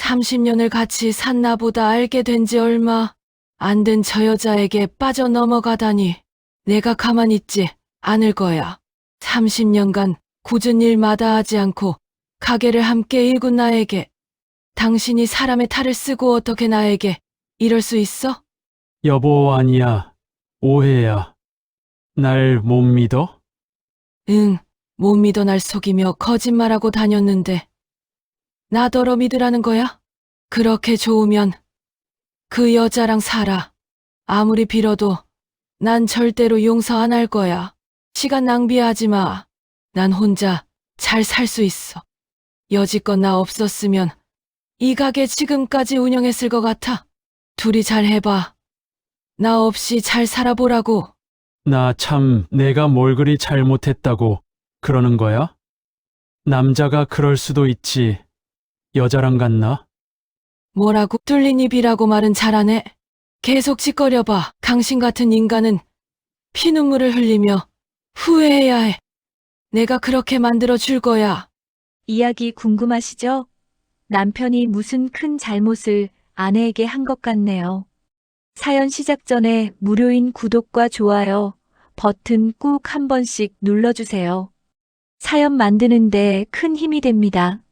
30년을 같이 산 나보다 알게 된 지 얼마 안 된 저 여자에게 빠져 넘어가다니 내가 가만히 있지 않을 거야. 30년간 굳은 일 마다하지 않고 가게를 함께 일군 나에게 당신이 사람의 탈을 쓰고 어떻게 나에게 이럴 수 있어? 여보, 아니야. 오해야. 날 못 믿어? 응, 못 믿어 날 속이며 거짓말하고 다녔는데 나더러 믿으라는 거야? 그렇게 좋으면 그 여자랑 살아. 아무리 빌어도 난 절대로 용서 안 할 거야. 시간 낭비하지 마. 난 혼자 잘 살 수 있어. 여지껏 나 없었으면 이 가게 지금까지 운영했을 것 같아. 둘이 잘 해봐. 나 없이 잘 살아보라고. 나 참 내가 뭘 그리 잘못했다고 그러는 거야? 남자가 그럴 수도 있지. 여자랑 같나? 뭐라고 뚫린 입이라고 말은 잘하네. 계속 짓거려봐. 당신 같은 인간은 피눈물을 흘리며 후회해야 해. 내가 그렇게 만들어 줄 거야. 이야기 궁금하시죠? 남편이 무슨 큰 잘못을 아내에게 한 것 같네요. 사연 시작 전에 무료인 구독과 좋아요 버튼 꾹 한 번씩 눌러주세요. 사연 만드는데 큰 힘이 됩니다.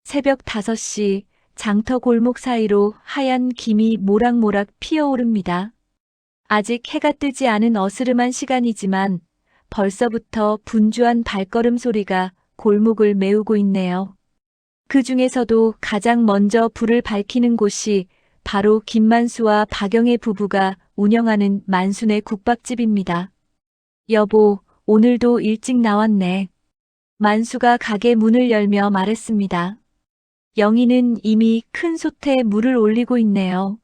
새벽 5시 장터 골목 사이로 하얀 김이 모락모락 피어오릅니다. 아직 해가 뜨지 않은 어스름한 시간이지만 벌써부터 분주한 발걸음 소리가 골목을 메우고 있네요. 그 중에서도 가장 먼저 불을 밝히는 곳이 바로 김만수와 박영애 부부가 운영하는 만순의 국밥집입니다. 여보, 오늘도 일찍 나왔네. 만수가 가게 문을 열며 말했습니다. 영희는 이미 큰 솥에 물을 올리고 있네요.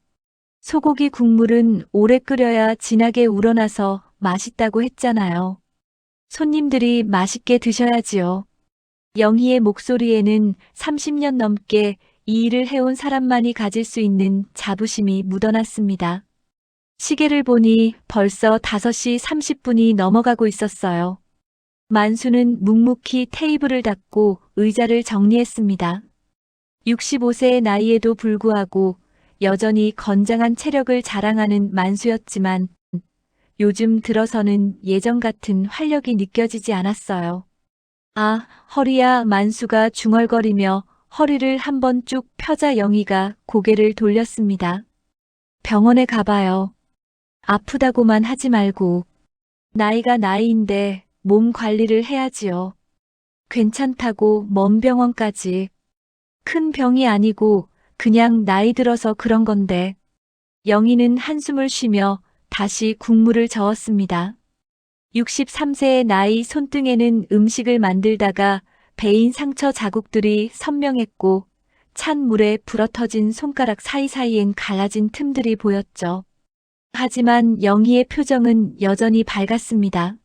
소고기 국물은 오래 끓여야 진하게 우러나서 맛있다고 했잖아요. 손님들이 맛있게 드셔야지요. 영희의 목소리에는 30년 넘게 이 일을 해온 사람만이 가질 수 있는 자부심이 묻어났습니다. 시계를 보니 벌써 5시 30분이 넘어가고 있었어요. 만수는 묵묵히 테이블을 닦고 의자를 정리했습니다. 65세의 나이에도 불구하고 여전히 건장한 체력을 자랑하는 만수였지만 요즘 들어서는 예전 같은 활력이 느껴지지 않았어요. 아, 허리야. 만수가 중얼거리며 허리를 한번 쭉 펴자 영희가 고개를 돌렸습니다. 병원에 가봐요. 아프다고만 하지 말고. 나이가 나이인데 몸 관리를 해야지요. 괜찮다고 먼 병원까지. 큰 병이 아니고 그냥 나이 들어서 그런 건데. 영희는 한숨을 쉬며 다시 국물을 저었습니다. 63세의 나이 손등에는 음식을 만들다가 베인 상처 자국들이 선명했고 찬 물에 불어터진 손가락 사이사이엔 갈라진 틈들이 보였죠. 하지만 영희의 표정은 여전히 밝았습니다.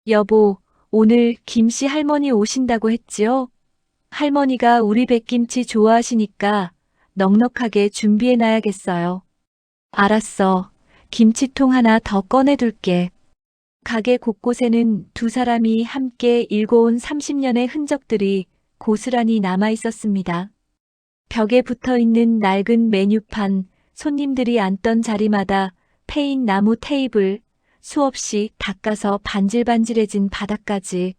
여보, 오늘 김씨 할머니 오신다고 했지요? 할머니가 우리 백김치 좋아하시니까 넉넉하게 준비해놔야겠어요. 알았어. 김치통 하나 더 꺼내둘게. 가게 곳곳에는 두 사람이 함께 일궈온 30년의 흔적들이 고스란히 남아 있었습니다. 벽에 붙어 있는 낡은 메뉴판, 손님들이 앉던 자리마다 패인 나무 테이블, 수없이 닦아서 반질반질해진 바닥까지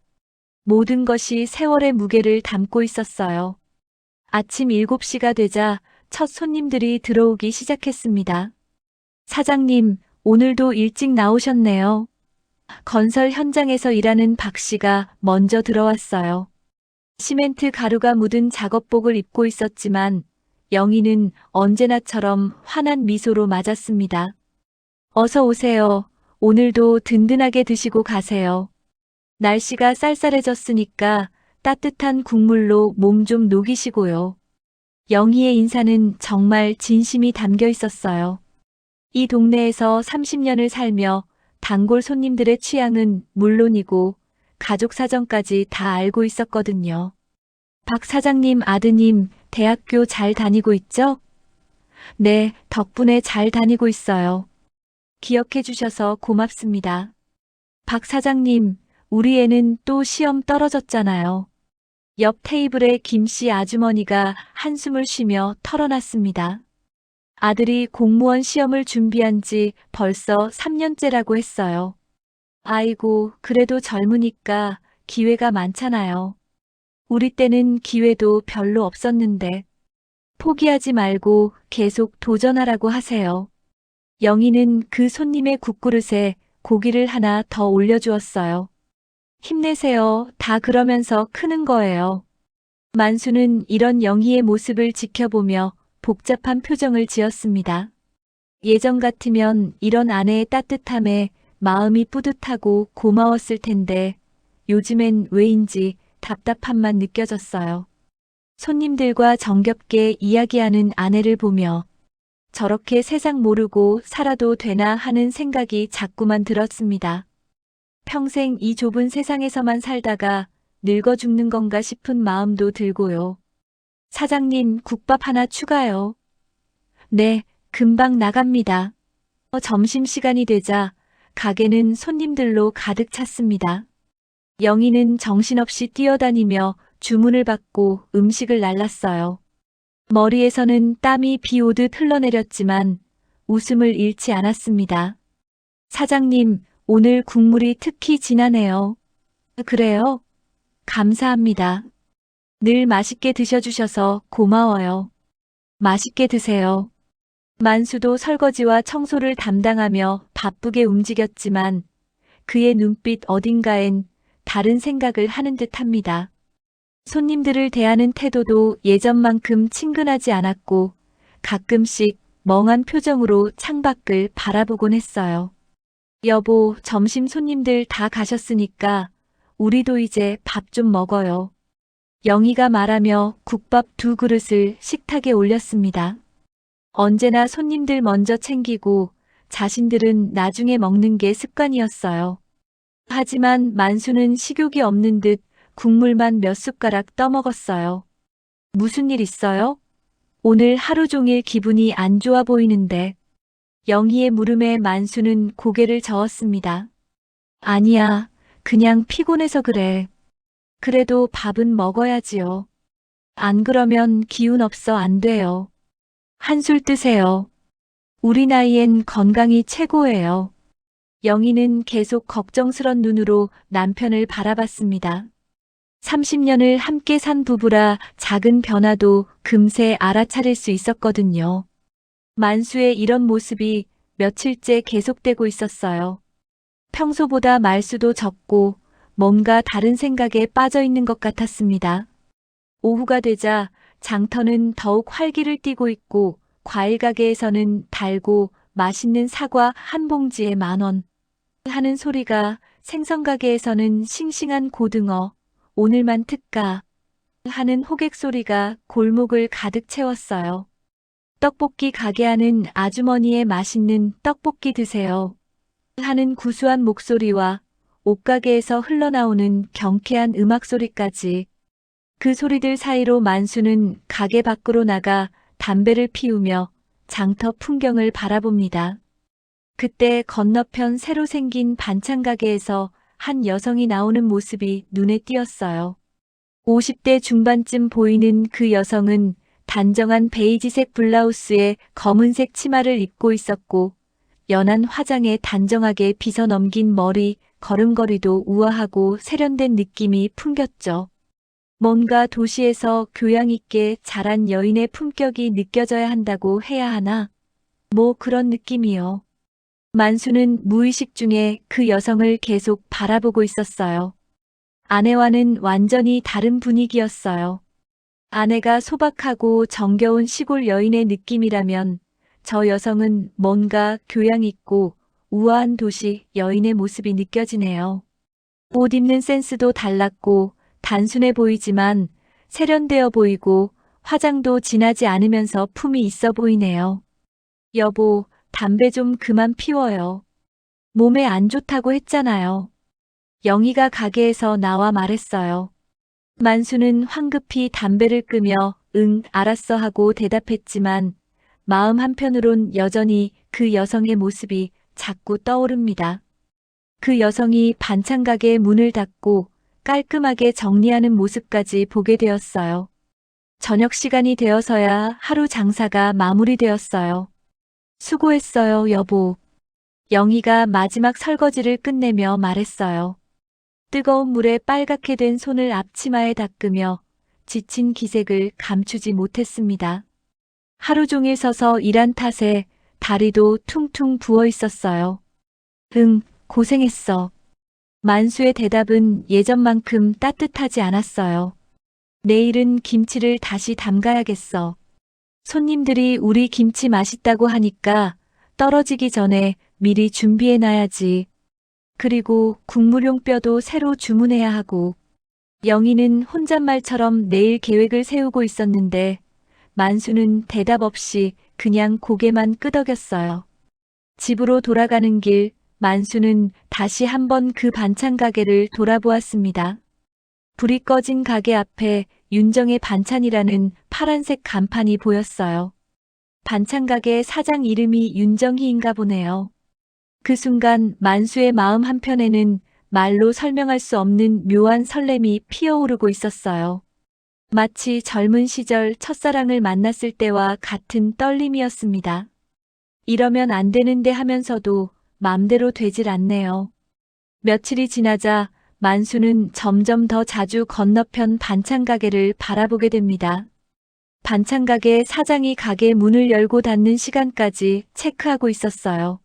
모든 것이 세월의 무게를 담고 있었어요. 아침 7시가 되자 첫 손님들이 들어오기 시작했습니다. 사장님, 오늘도 일찍 나오셨네요. 건설 현장에서 일하는 박 씨가 먼저 들어왔어요. 시멘트 가루가 묻은 작업복을 입고 있었지만 영희는 언제나처럼 환한 미소로 맞았습니다. 어서 오세요. 오늘도 든든하게 드시고 가세요. 날씨가 쌀쌀해졌으니까 따뜻한 국물로 몸 좀 녹이시고요. 영희의 인사는 정말 진심이 담겨 있었어요. 이 동네에서 30년을 살며 단골 손님들의 취향은 물론이고 가족 사정까지 다 알고 있었거든요. 박 사장님 아드님 대학교 잘 다니고 있죠? 네, 덕분에 잘 다니고 있어요. 기억해 주셔서 고맙습니다. 박 사장님, 우리 애는 또 시험 떨어졌잖아요. 옆 테이블에 김씨 아주머니가 한숨을 쉬며 털어놨습니다. 아들이 공무원 시험을 준비한 지 벌써 3년째라고 했어요. 아이고, 그래도 젊으니까 기회가 많잖아요. 우리 때는 기회도 별로 없었는데. 포기하지 말고 계속 도전하라고 하세요. 영희는 그 손님의 국그릇에 고기를 하나 더 올려주었어요. 힘내세요. 다 그러면서 크는 거예요. 만수는 이런 영희의 모습을 지켜보며 복잡한 표정을 지었습니다. 예전 같으면 이런 아내의 따뜻함에 마음이 뿌듯하고 고마웠을 텐데 요즘엔 왜인지 답답함만 느껴졌어요. 손님들과 정겹게 이야기하는 아내를 보며 저렇게 세상 모르고 살아도 되나 하는 생각이 자꾸만 들었습니다. 평생 이 좁은 세상에서만 살다가 늙어 죽는 건가 싶은 마음도 들고요. 사장님, 국밥 하나 추가요. 네, 금방 나갑니다. 점심시간이 되자 가게는 손님들로 가득 찼습니다. 영희는 정신없이 뛰어다니며 주문을 받고 음식을 날랐어요. 머리에서는 땀이 비 오듯 흘러내렸지만 웃음을 잃지 않았습니다. 사장님, 오늘 국물이 특히 진하네요. 그래요? 감사합니다. 늘 맛있게 드셔주셔서 고마워요. 맛있게 드세요. 만수도 설거지와 청소를 담당하며 바쁘게 움직였지만 그의 눈빛 어딘가엔 다른 생각을 하는 듯합니다. 손님들을 대하는 태도도 예전만큼 친근하지 않았고 가끔씩 멍한 표정으로 창밖을 바라보곤 했어요. 여보, 점심 손님들 다 가셨으니까 우리도 이제 밥 좀 먹어요. 영희가 말하며 국밥 2그릇을 식탁에 올렸습니다. 언제나 손님들 먼저 챙기고 자신들은 나중에 먹는 게 습관이었어요. 하지만 만수는 식욕이 없는 듯 국물만 몇 숟가락 떠먹었어요. 무슨 일 있어요? 오늘 하루 종일 기분이 안 좋아 보이는데. 영희의 물음에 만수는 고개를 저었습니다. 아니야, 그냥 피곤해서 그래. 그래도 밥은 먹어야지요. 안 그러면 기운 없어 안 돼요. 한술 뜨세요. 우리 나이엔 건강이 최고예요. 영희는 계속 걱정스런 눈으로 남편을 바라봤습니다. 30년을 함께 산 부부라 작은 변화도 금세 알아차릴 수 있었거든요. 만수의 이런 모습이 며칠째 계속되고 있었어요. 평소보다 말수도 적고 뭔가 다른 생각에 빠져 있는 것 같았습니다. 오후가 되자 장터는 더욱 활기를 띠고 있고 과일 가게에서는 달고 맛있는 사과 한 봉지에 10,000원 하는 소리가, 생선 가게에서는 싱싱한 고등어, 오늘만 특가 하는 호객 소리가 골목을 가득 채웠어요. 떡볶이 가게 하는 아주머니의 맛있는 떡볶이 드세요 하는 구수한 목소리와 옷가게에서 흘러나오는 경쾌한 음악 소리까지, 그 소리들 사이로 만수는 가게 밖으로 나가 담배를 피우며 장터 풍경을 바라봅니다. 그때 건너편 새로 생긴 반찬 가게에서 한 여성이 나오는 모습이 눈에 띄었어요. 50대 중반쯤 보이는 그 여성은 단정한 베이지색 블라우스에 검은색 치마를 입고 있었고 연한 화장에 단정하게 빗어 넘긴 머리, 걸음걸이도 우아하고 세련된 느낌이 풍겼죠. 뭔가 도시에서 교양 있게 자란 여인의 품격이 느껴져야 한다고 해야 하나? 뭐 그런 느낌이요. 만수는 무의식 중에 그 여성을 계속 바라보고 있었어요. 아내와는 완전히 다른 분위기였어요. 아내가 소박하고 정겨운 시골 여인의 느낌이라면 저 여성은 뭔가 교양 있고 우아한 도시 여인의 모습이 느껴지네요. 옷 입는 센스도 달랐고 단순해 보이지만 세련되어 보이고 화장도 진하지 않으면서 품이 있어 보이네요. 여보, 담배 좀 그만 피워요. 몸에 안 좋다고 했잖아요. 영희가 가게에서 나와 말했어요. 만수는 황급히 담배를 끄며 응, 알았어 하고 대답했지만 마음 한편으론 여전히 그 여성의 모습이 자꾸 떠오릅니다. 그 여성이 반찬 가게의 문을 닫고 깔끔하게 정리하는 모습까지 보게 되었어요. 저녁 시간이 되어서야 하루 장사가 마무리되었어요. 수고했어요, 여보. 영희가 마지막 설거지를 끝내며 말했어요. 뜨거운 물에 빨갛게 된 손을 앞치마에 닦으며 지친 기색을 감추지 못했습니다. 하루 종일 서서 일한 탓에 다리도 퉁퉁 부어 있었어요. 응, 고생했어. 만수의 대답은 예전만큼 따뜻하지 않았어요. 내일은 김치를 다시 담가야겠어. 손님들이 우리 김치 맛있다고 하니까 떨어지기 전에 미리 준비해놔야지. 그리고 국물용 뼈도 새로 주문해야 하고. 영희는 혼잣말처럼 내일 계획을 세우고 있었는데 만수는 대답 없이 그냥 고개만 끄덕였어요. 집으로 돌아가는 길, 만수는 다시 한번 그 반찬 가게를 돌아보았습니다. 불이 꺼진 가게 앞에 윤정의 반찬이라는 파란색 간판이 보였어요. 반찬 가게 사장 이름이 윤정희인가 보네요. 그 순간 만수의 마음 한편에는 말로 설명할 수 없는 묘한 설렘이 피어오르고 있었어요. 마치 젊은 시절 첫사랑을 만났을 때와 같은 떨림이었습니다. 이러면 안 되는데 하면서도 맘대로 되질 않네요. 며칠이 지나자 만수는 점점 더 자주 건너편 반찬 가게를 바라보게 됩니다. 반찬 가게 사장이 가게 문을 열고 닫는 시간까지 체크하고 있었어요.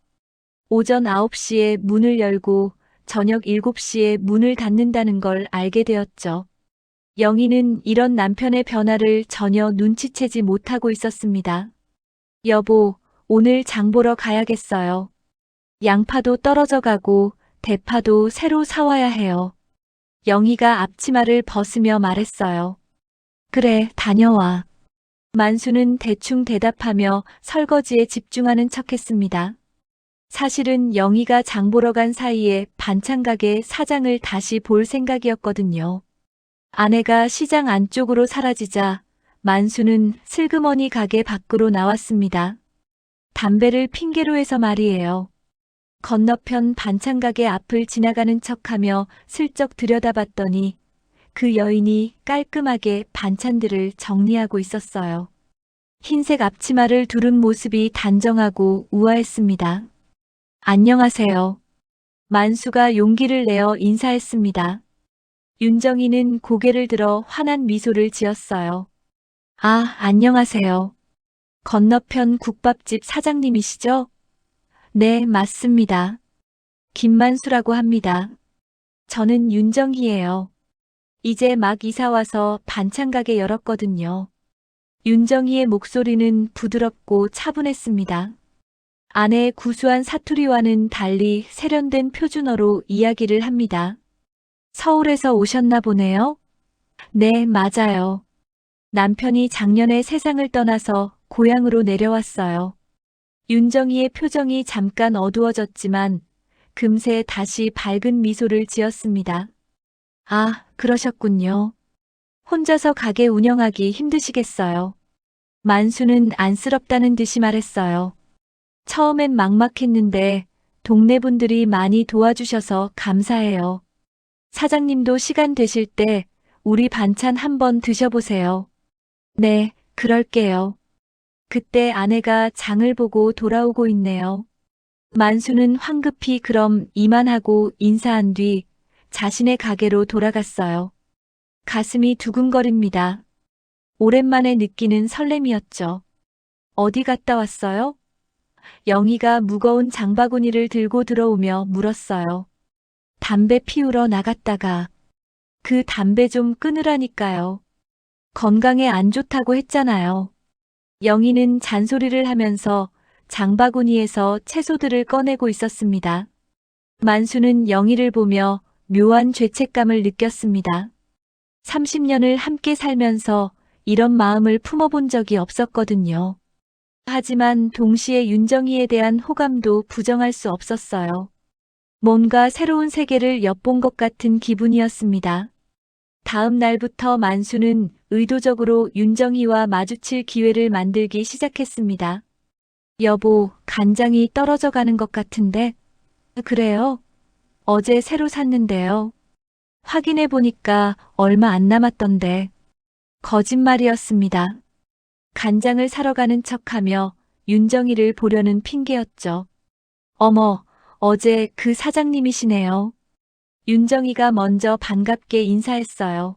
오전 9시에 문을 열고 저녁 7시에 문을 닫는다는 걸 알게 되었죠. 영희는 이런 남편의 변화를 전혀 눈치채지 못하고 있었습니다. 여보, 오늘 장 보러 가야겠어요. 양파도 떨어져 가고 대파도 새로 사와야 해요. 영희가 앞치마를 벗으며 말했어요. 그래, 다녀와. 만수는 대충 대답하며 설거지에 집중하는 척했습니다. 사실은 영희가 장 보러 간 사이에 반찬 가게 사장을 다시 볼 생각이었거든요. 아내가 시장 안쪽으로 사라지자 만수는 슬그머니 가게 밖으로 나왔습니다. 담배를 핑계로 해서 말이에요. 건너편 반찬 가게 앞을 지나가는 척하며 슬쩍 들여다봤더니 그 여인이 깔끔하게 반찬들을 정리하고 있었어요. 흰색 앞치마를 두른 모습이 단정하고 우아했습니다. 안녕하세요. 만수가 용기를 내어 인사했습니다. 윤정희는 고개를 들어 환한 미소를 지었어요. 아, 안녕하세요. 건너편 국밥집 사장님이시죠? 네, 맞습니다. 김만수라고 합니다. 저는 윤정희예요. 이제 막 이사 와서 반찬 가게 열었거든요. 윤정희의 목소리는 부드럽고 차분했습니다. 아내의 구수한 사투리와는 달리 세련된 표준어로 이야기를 합니다. 서울에서 오셨나 보네요? 네, 맞아요. 남편이 작년에 세상을 떠나서 고향으로 내려왔어요. 윤정희의 표정이 잠깐 어두워졌지만 금세 다시 밝은 미소를 지었습니다. 아, 그러셨군요. 혼자서 가게 운영하기 힘드시겠어요. 만수는 안쓰럽다는 듯이 말했어요. 처음엔 막막했는데 동네 분들이 많이 도와주셔서 감사해요. 사장님도 시간 되실 때 우리 반찬 한번 드셔보세요. 네, 그럴게요. 그때 아내가 장을 보고 돌아오고 있네요. 만수는 황급히 그럼 이만하고 인사한 뒤 자신의 가게로 돌아갔어요. 가슴이 두근거립니다. 오랜만에 느끼는 설렘이었죠. 어디 갔다 왔어요? 영희가 무거운 장바구니를 들고 들어오며 물었어요. 담배 피우러 나갔다가. 그 담배 좀 끊으라니까요. 건강에 안 좋다고 했잖아요. 영희는 잔소리를 하면서 장바구니에서 채소들을 꺼내고 있었습니다. 만수는 영희를 보며 묘한 죄책감을 느꼈습니다. 30년을 함께 살면서 이런 마음을 품어본 적이 없었거든요. 하지만 동시에 윤정희에 대한 호감도 부정할 수 없었어요. 뭔가 새로운 세계를 엿본 것 같은 기분이었습니다. 다음 날부터 만수는 의도적으로 윤정희와 마주칠 기회를 만들기 시작했습니다. 여보, 간장이 떨어져 가는 것 같은데? 그래요? 어제 새로 샀는데요. 확인해 보니까 얼마 안 남았던데. 거짓말이었습니다. 간장을 사러 가는 척하며 윤정이를 보려는 핑계였죠. 어머, 어제 그 사장님이시네요. 윤정이가 먼저 반갑게 인사했어요.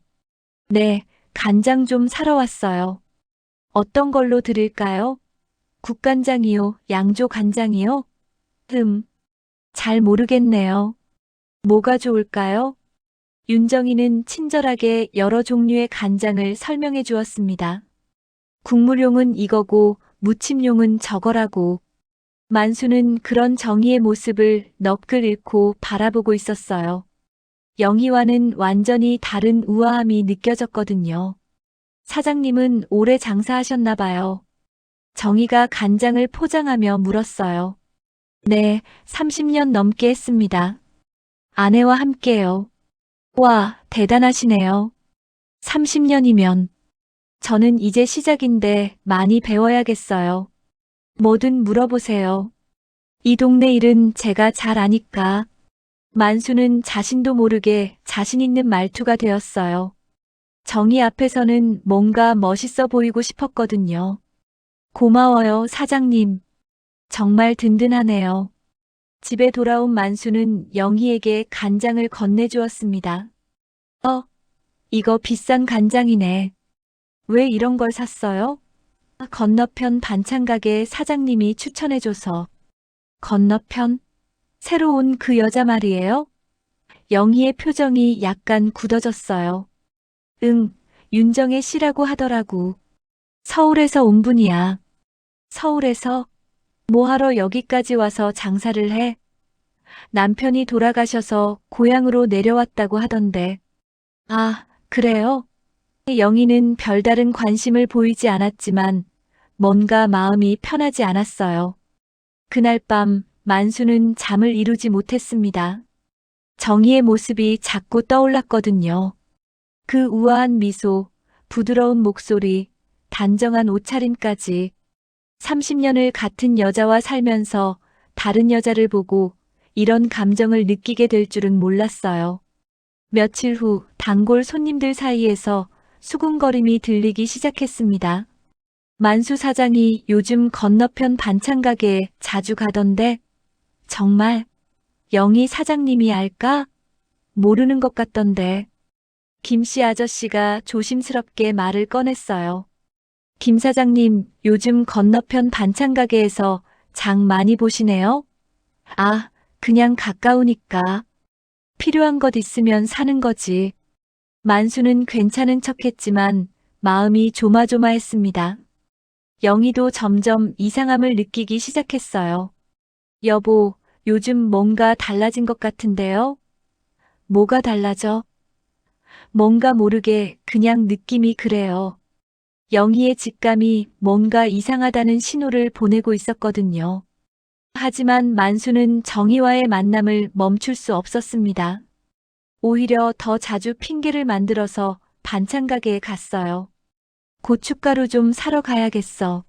네, 간장 좀 사러 왔어요. 어떤 걸로 드릴까요? 국간장이요, 양조 간장이요? 잘 모르겠네요. 뭐가 좋을까요? 윤정이는 친절하게 여러 종류의 간장을 설명해 주었습니다. 국물용은 이거고 무침용은 저거라고. 만수는 그런 정의의 모습을 넋을 잃고 바라보고 있었어요. 영희와는 완전히 다른 우아함이 느껴졌거든요. 사장님은 오래 장사하셨나 봐요. 정희가 간장을 포장하며 물었어요. 네, 30년 넘게 했습니다. 아내와 함께요. 와, 대단하시네요. 30년이면. 저는 이제 시작인데 많이 배워야겠어요. 뭐든 물어보세요. 이 동네 일은 제가 잘 아니까. 만수는 자신도 모르게 자신 있는 말투가 되었어요. 정희 앞에서는 뭔가 멋있어 보이고 싶었거든요. 고마워요, 사장님. 정말 든든하네요. 집에 돌아온 만수는 영희에게 간장을 건네주었습니다. 이거 비싼 간장이네. 왜 이런 걸 샀어요? 건너편 반찬가게 사장님이 추천해줘서. 건너편? 새로 온 그 여자 말이에요? 영희의 표정이 약간 굳어졌어요. 응, 윤정의 씨라고 하더라고. 서울에서 온 분이야. 서울에서? 뭐하러 여기까지 와서 장사를 해? 남편이 돌아가셔서 고향으로 내려왔다고 하던데. 아, 그래요? 영희는 별다른 관심을 보이지 않았지만 뭔가 마음이 편하지 않았어요. 그날 밤 만수는 잠을 이루지 못했습니다. 정희의 모습이 자꾸 떠올랐거든요. 그 우아한 미소, 부드러운 목소리, 단정한 옷차림까지 30년을 같은 여자와 살면서 다른 여자를 보고 이런 감정을 느끼게 될 줄은 몰랐어요. 며칠 후 단골 손님들 사이에서 수군거림이 들리기 시작했습니다. 만수 사장이 요즘 건너편 반찬 가게에 자주 가던데 정말 영희 사장님이 알까? 모르는 것 같던데. 김씨 아저씨가 조심스럽게 말을 꺼냈어요. 김 사장님, 요즘 건너편 반찬 가게에서 장 많이 보시네요? 아, 그냥 가까우니까. 필요한 것 있으면 사는 거지. 만수는 괜찮은 척했지만 마음이 조마조마했습니다. 영희도 점점 이상함을 느끼기 시작했어요. 여보, 요즘 뭔가 달라진 것 같은데요? 뭐가 달라져? 뭔가 모르게 그냥 느낌이 그래요. 영희의 직감이 뭔가 이상하다는 신호를 보내고 있었거든요. 하지만 만수는 정희와의 만남을 멈출 수 없었습니다. 오히려 더 자주 핑계를 만들어서 반찬 가게에 갔어요. 고춧가루 좀 사러 가야겠어.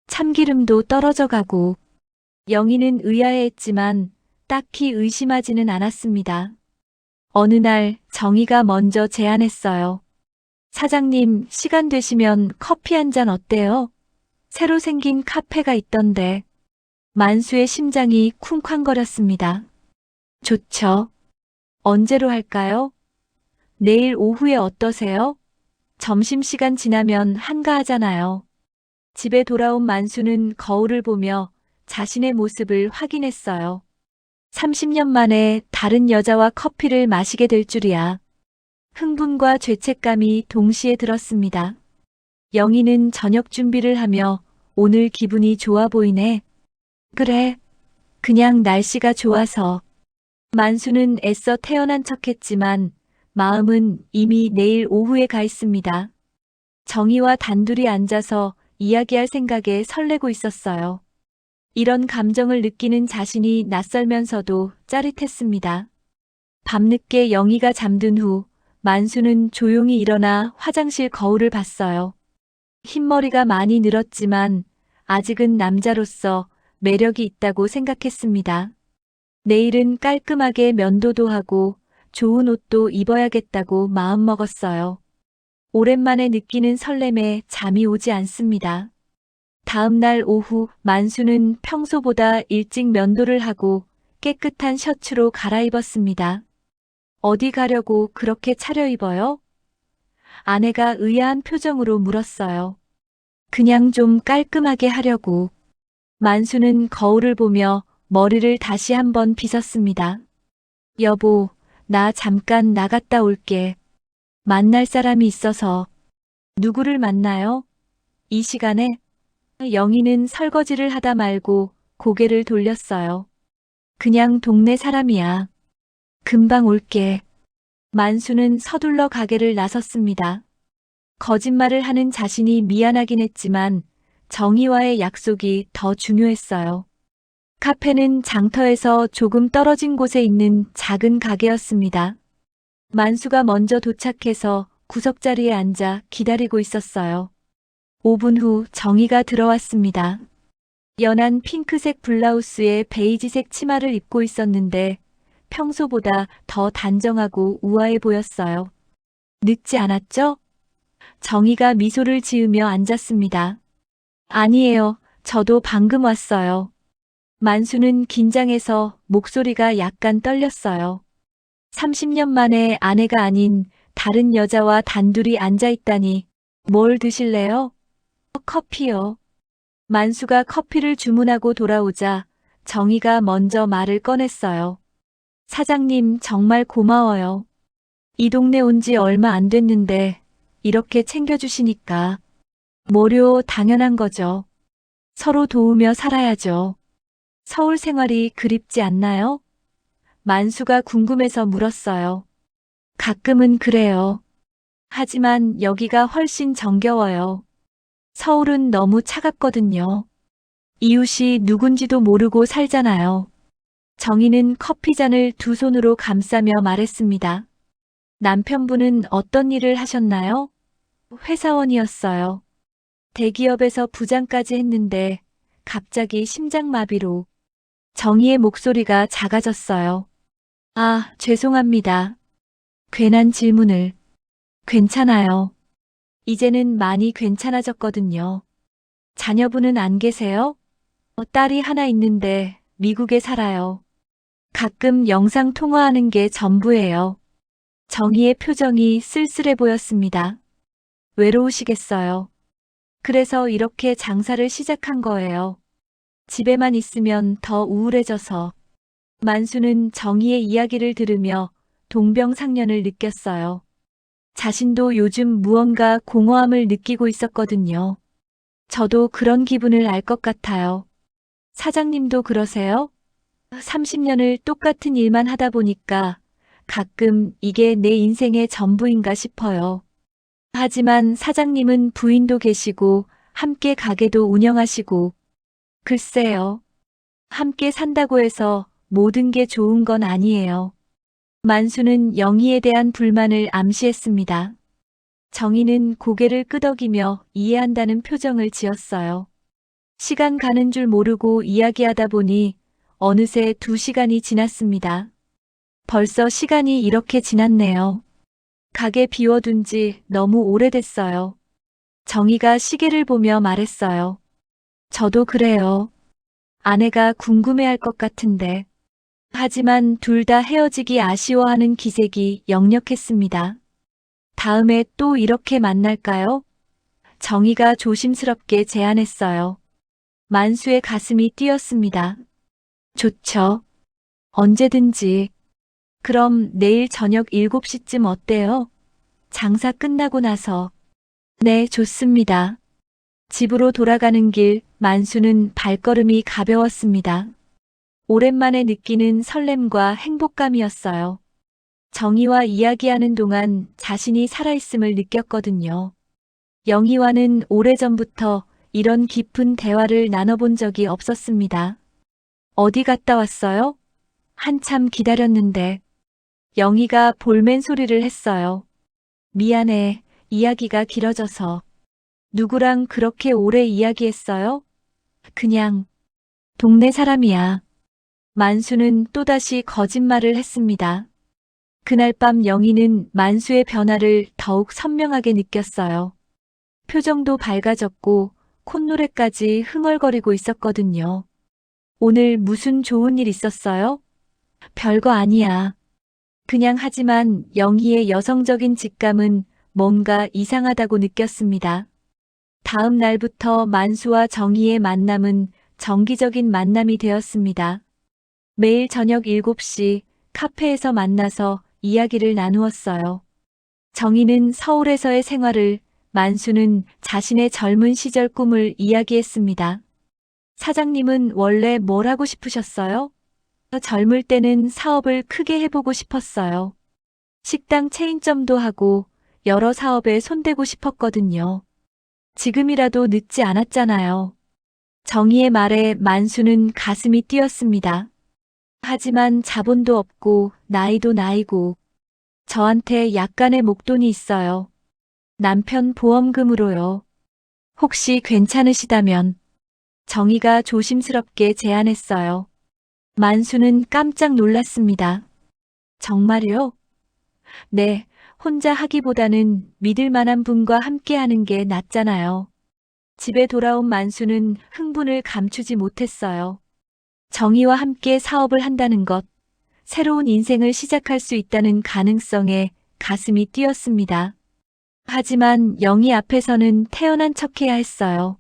참기름도 떨어져 가고. 영희는 의아해했지만 딱히 의심하지는 않았습니다. 어느 날 정희가 먼저 제안했어요. 사장님, 시간 되시면 커피 한 잔 어때요? 새로 생긴 카페가 있던데. 만수의 심장이 쿵쾅거렸습니다. 좋죠. 언제로 할까요? 내일 오후에 어떠세요? 점심시간 지나면 한가하잖아요. 집에 돌아온 만수는 거울을 보며 자신의 모습을 확인했어요. 30년 만에 다른 여자와 커피를 마시게 될 줄이야. 흥분과 죄책감이 동시에 들었습니다. 영희는 저녁 준비를 하며 오늘 기분이 좋아 보이네. 그래, 그냥 날씨가 좋아서. 만수는 애써 태어난 척했지만 마음은 이미 내일 오후에 가 있습니다. 정희와 단둘이 앉아서 이야기할 생각에 설레고 있었어요. 이런 감정을 느끼는 자신이 낯설면서도 짜릿했습니다. 밤늦게 영희가 잠든 후 만수는 조용히 일어나 화장실 거울을 봤어요. 흰머리가 많이 늘었지만 아직은 남자로서 매력이 있다고 생각했습니다. 내일은 깔끔하게 면도도 하고 좋은 옷도 입어야겠다고 마음먹었어요. 오랜만에 느끼는 설렘에 잠이 오지 않습니다. 다음 날 오후 만수는 평소보다 일찍 면도를 하고 깨끗한 셔츠로 갈아입었습니다. 어디 가려고 그렇게 차려입어요? 아내가 의아한 표정으로 물었어요. 그냥 좀 깔끔하게 하려고. 만수는 거울을 보며 머리를 다시 한번 빗었습니다. 여보, 나 잠깐 나갔다 올게. 만날 사람이 있어서. 누구를 만나요? 이 시간에? 영희는 설거지를 하다 말고 고개를 돌렸어요. 그냥 동네 사람이야. 금방 올게. 만수는 서둘러 가게를 나섰습니다. 거짓말을 하는 자신이 미안하긴 했지만 정희와의 약속이 더 중요했어요. 카페는 장터에서 조금 떨어진 곳에 있는 작은 가게였습니다. 만수가 먼저 도착해서 구석자리에 앉아 기다리고 있었어요. 5분 후 정희가 들어왔습니다. 연한 핑크색 블라우스에 베이지색 치마를 입고 있었는데 평소보다 더 단정하고 우아해 보였어요. 늦지 않았죠? 정희가 미소를 지으며 앉았습니다. 아니에요. 저도 방금 왔어요. 만수는 긴장해서 목소리가 약간 떨렸어요. 30년 만에 아내가 아닌 다른 여자와 단둘이 앉아 있다니. 뭘 드실래요? 커피요. 만수가 커피를 주문하고 돌아오자 정희가 먼저 말을 꺼냈어요. 사장님 정말 고마워요. 이 동네 온 지 얼마 안 됐는데 이렇게 챙겨주시니까. 뭐료 당연한 거죠. 서로 도우며 살아야죠. 서울 생활이 그립지 않나요? 만수가 궁금해서 물었어요. 가끔은 그래요. 하지만 여기가 훨씬 정겨워요. 서울은 너무 차갑거든요. 이웃이 누군지도 모르고 살잖아요. 정희는 커피잔을 두 손으로 감싸며 말했습니다. 남편분은 어떤 일을 하셨나요? 회사원이었어요. 대기업에서 부장까지 했는데 갑자기 심장마비로. 정희의 목소리가 작아졌어요. 아, 죄송합니다. 괜한 질문을. 괜찮아요. 이제는 많이 괜찮아졌거든요. 자녀분은 안 계세요? 딸이 하나 있는데 미국에 살아요. 가끔 영상 통화하는 게 전부예요. 정희의 표정이 쓸쓸해 보였습니다. 외로우시겠어요. 그래서 이렇게 장사를 시작한 거예요. 집에만 있으면 더 우울해져서. 만수는 정희의 이야기를 들으며 동병상련을 느꼈어요. 자신도 요즘 무언가 공허함을 느끼고 있었거든요. 저도 그런 기분을 알 것 같아요. 사장님도 그러세요? 30년을 똑같은 일만 하다 보니까 가끔 이게 내 인생의 전부인가 싶어요. 하지만 사장님은 부인도 계시고 함께 가게도 운영하시고. 글쎄요. 함께 산다고 해서 모든 게 좋은 건 아니에요. 만수는 영희에 대한 불만을 암시했습니다. 정희는 고개를 끄덕이며 이해한다는 표정을 지었어요. 시간 가는 줄 모르고 이야기하다 보니 어느새 2시간이 지났습니다. 벌써 시간이 이렇게 지났네요. 가게 비워둔 지 너무 오래됐어요. 정희가 시계를 보며 말했어요. 저도 그래요. 아내가 궁금해할 것 같은데. 하지만 둘 다 헤어지기 아쉬워하는 기색이 역력했습니다. 다음에 또 이렇게 만날까요? 정희가 조심스럽게 제안했어요. 만수의 가슴이 뛰었습니다. 좋죠. 언제든지. 그럼 내일 저녁 7시쯤 어때요? 장사 끝나고 나서. 네, 좋습니다. 집으로 돌아가는 길 만수는 발걸음이 가벼웠습니다. 오랜만에 느끼는 설렘과 행복감이었어요. 정희와 이야기하는 동안 자신이 살아있음을 느꼈거든요. 영희와는 오래전부터 이런 깊은 대화를 나눠본 적이 없었습니다. 어디 갔다 왔어요? 한참 기다렸는데. 영희가 볼멘 소리를 했어요. 미안해, 이야기가 길어져서. 누구랑 그렇게 오래 이야기했어요? 그냥 동네 사람이야. 만수는 또다시 거짓말을 했습니다. 그날 밤 영희는 만수의 변화를 더욱 선명하게 느꼈어요. 표정도 밝아졌고 콧노래까지 흥얼거리고 있었거든요. 오늘 무슨 좋은 일 있었어요? 별거 아니야. 그냥 하지만 영희의 여성적인 직감은 뭔가 이상하다고 느꼈습니다. 다음 날부터 만수와 정희의 만남은 정기적인 만남이 되었습니다. 매일 저녁 7시 카페에서 만나서 이야기를 나누었어요. 정희는 서울에서의 생활을, 만수는 자신의 젊은 시절 꿈을 이야기했습니다. 사장님은 원래 뭘 하고 싶으셨어요? 젊을 때는 사업을 크게 해보고 싶었어요. 식당 체인점도 하고 여러 사업에 손대고 싶었거든요. 지금이라도 늦지 않았잖아요. 정희의 말에 만수는 가슴이 뛰었습니다. 하지만 자본도 없고 나이도 나이고 저한테 약간의 목돈이 있어요. 남편 보험금으로요. 혹시 괜찮으시다면 정희가 조심스럽게 제안했어요. 만수는 깜짝 놀랐습니다. 정말요? 네, 혼자 하기보다는 믿을 만한 분과 함께 하는 게 낫잖아요. 집에 돌아온 만수는 흥분을 감추지 못했어요. 정희와 함께 사업을 한다는 것, 새로운 인생을 시작할 수 있다는 가능성에 가슴이 뛰었습니다. 하지만 영희 앞에서는 태연한 척해야 했어요.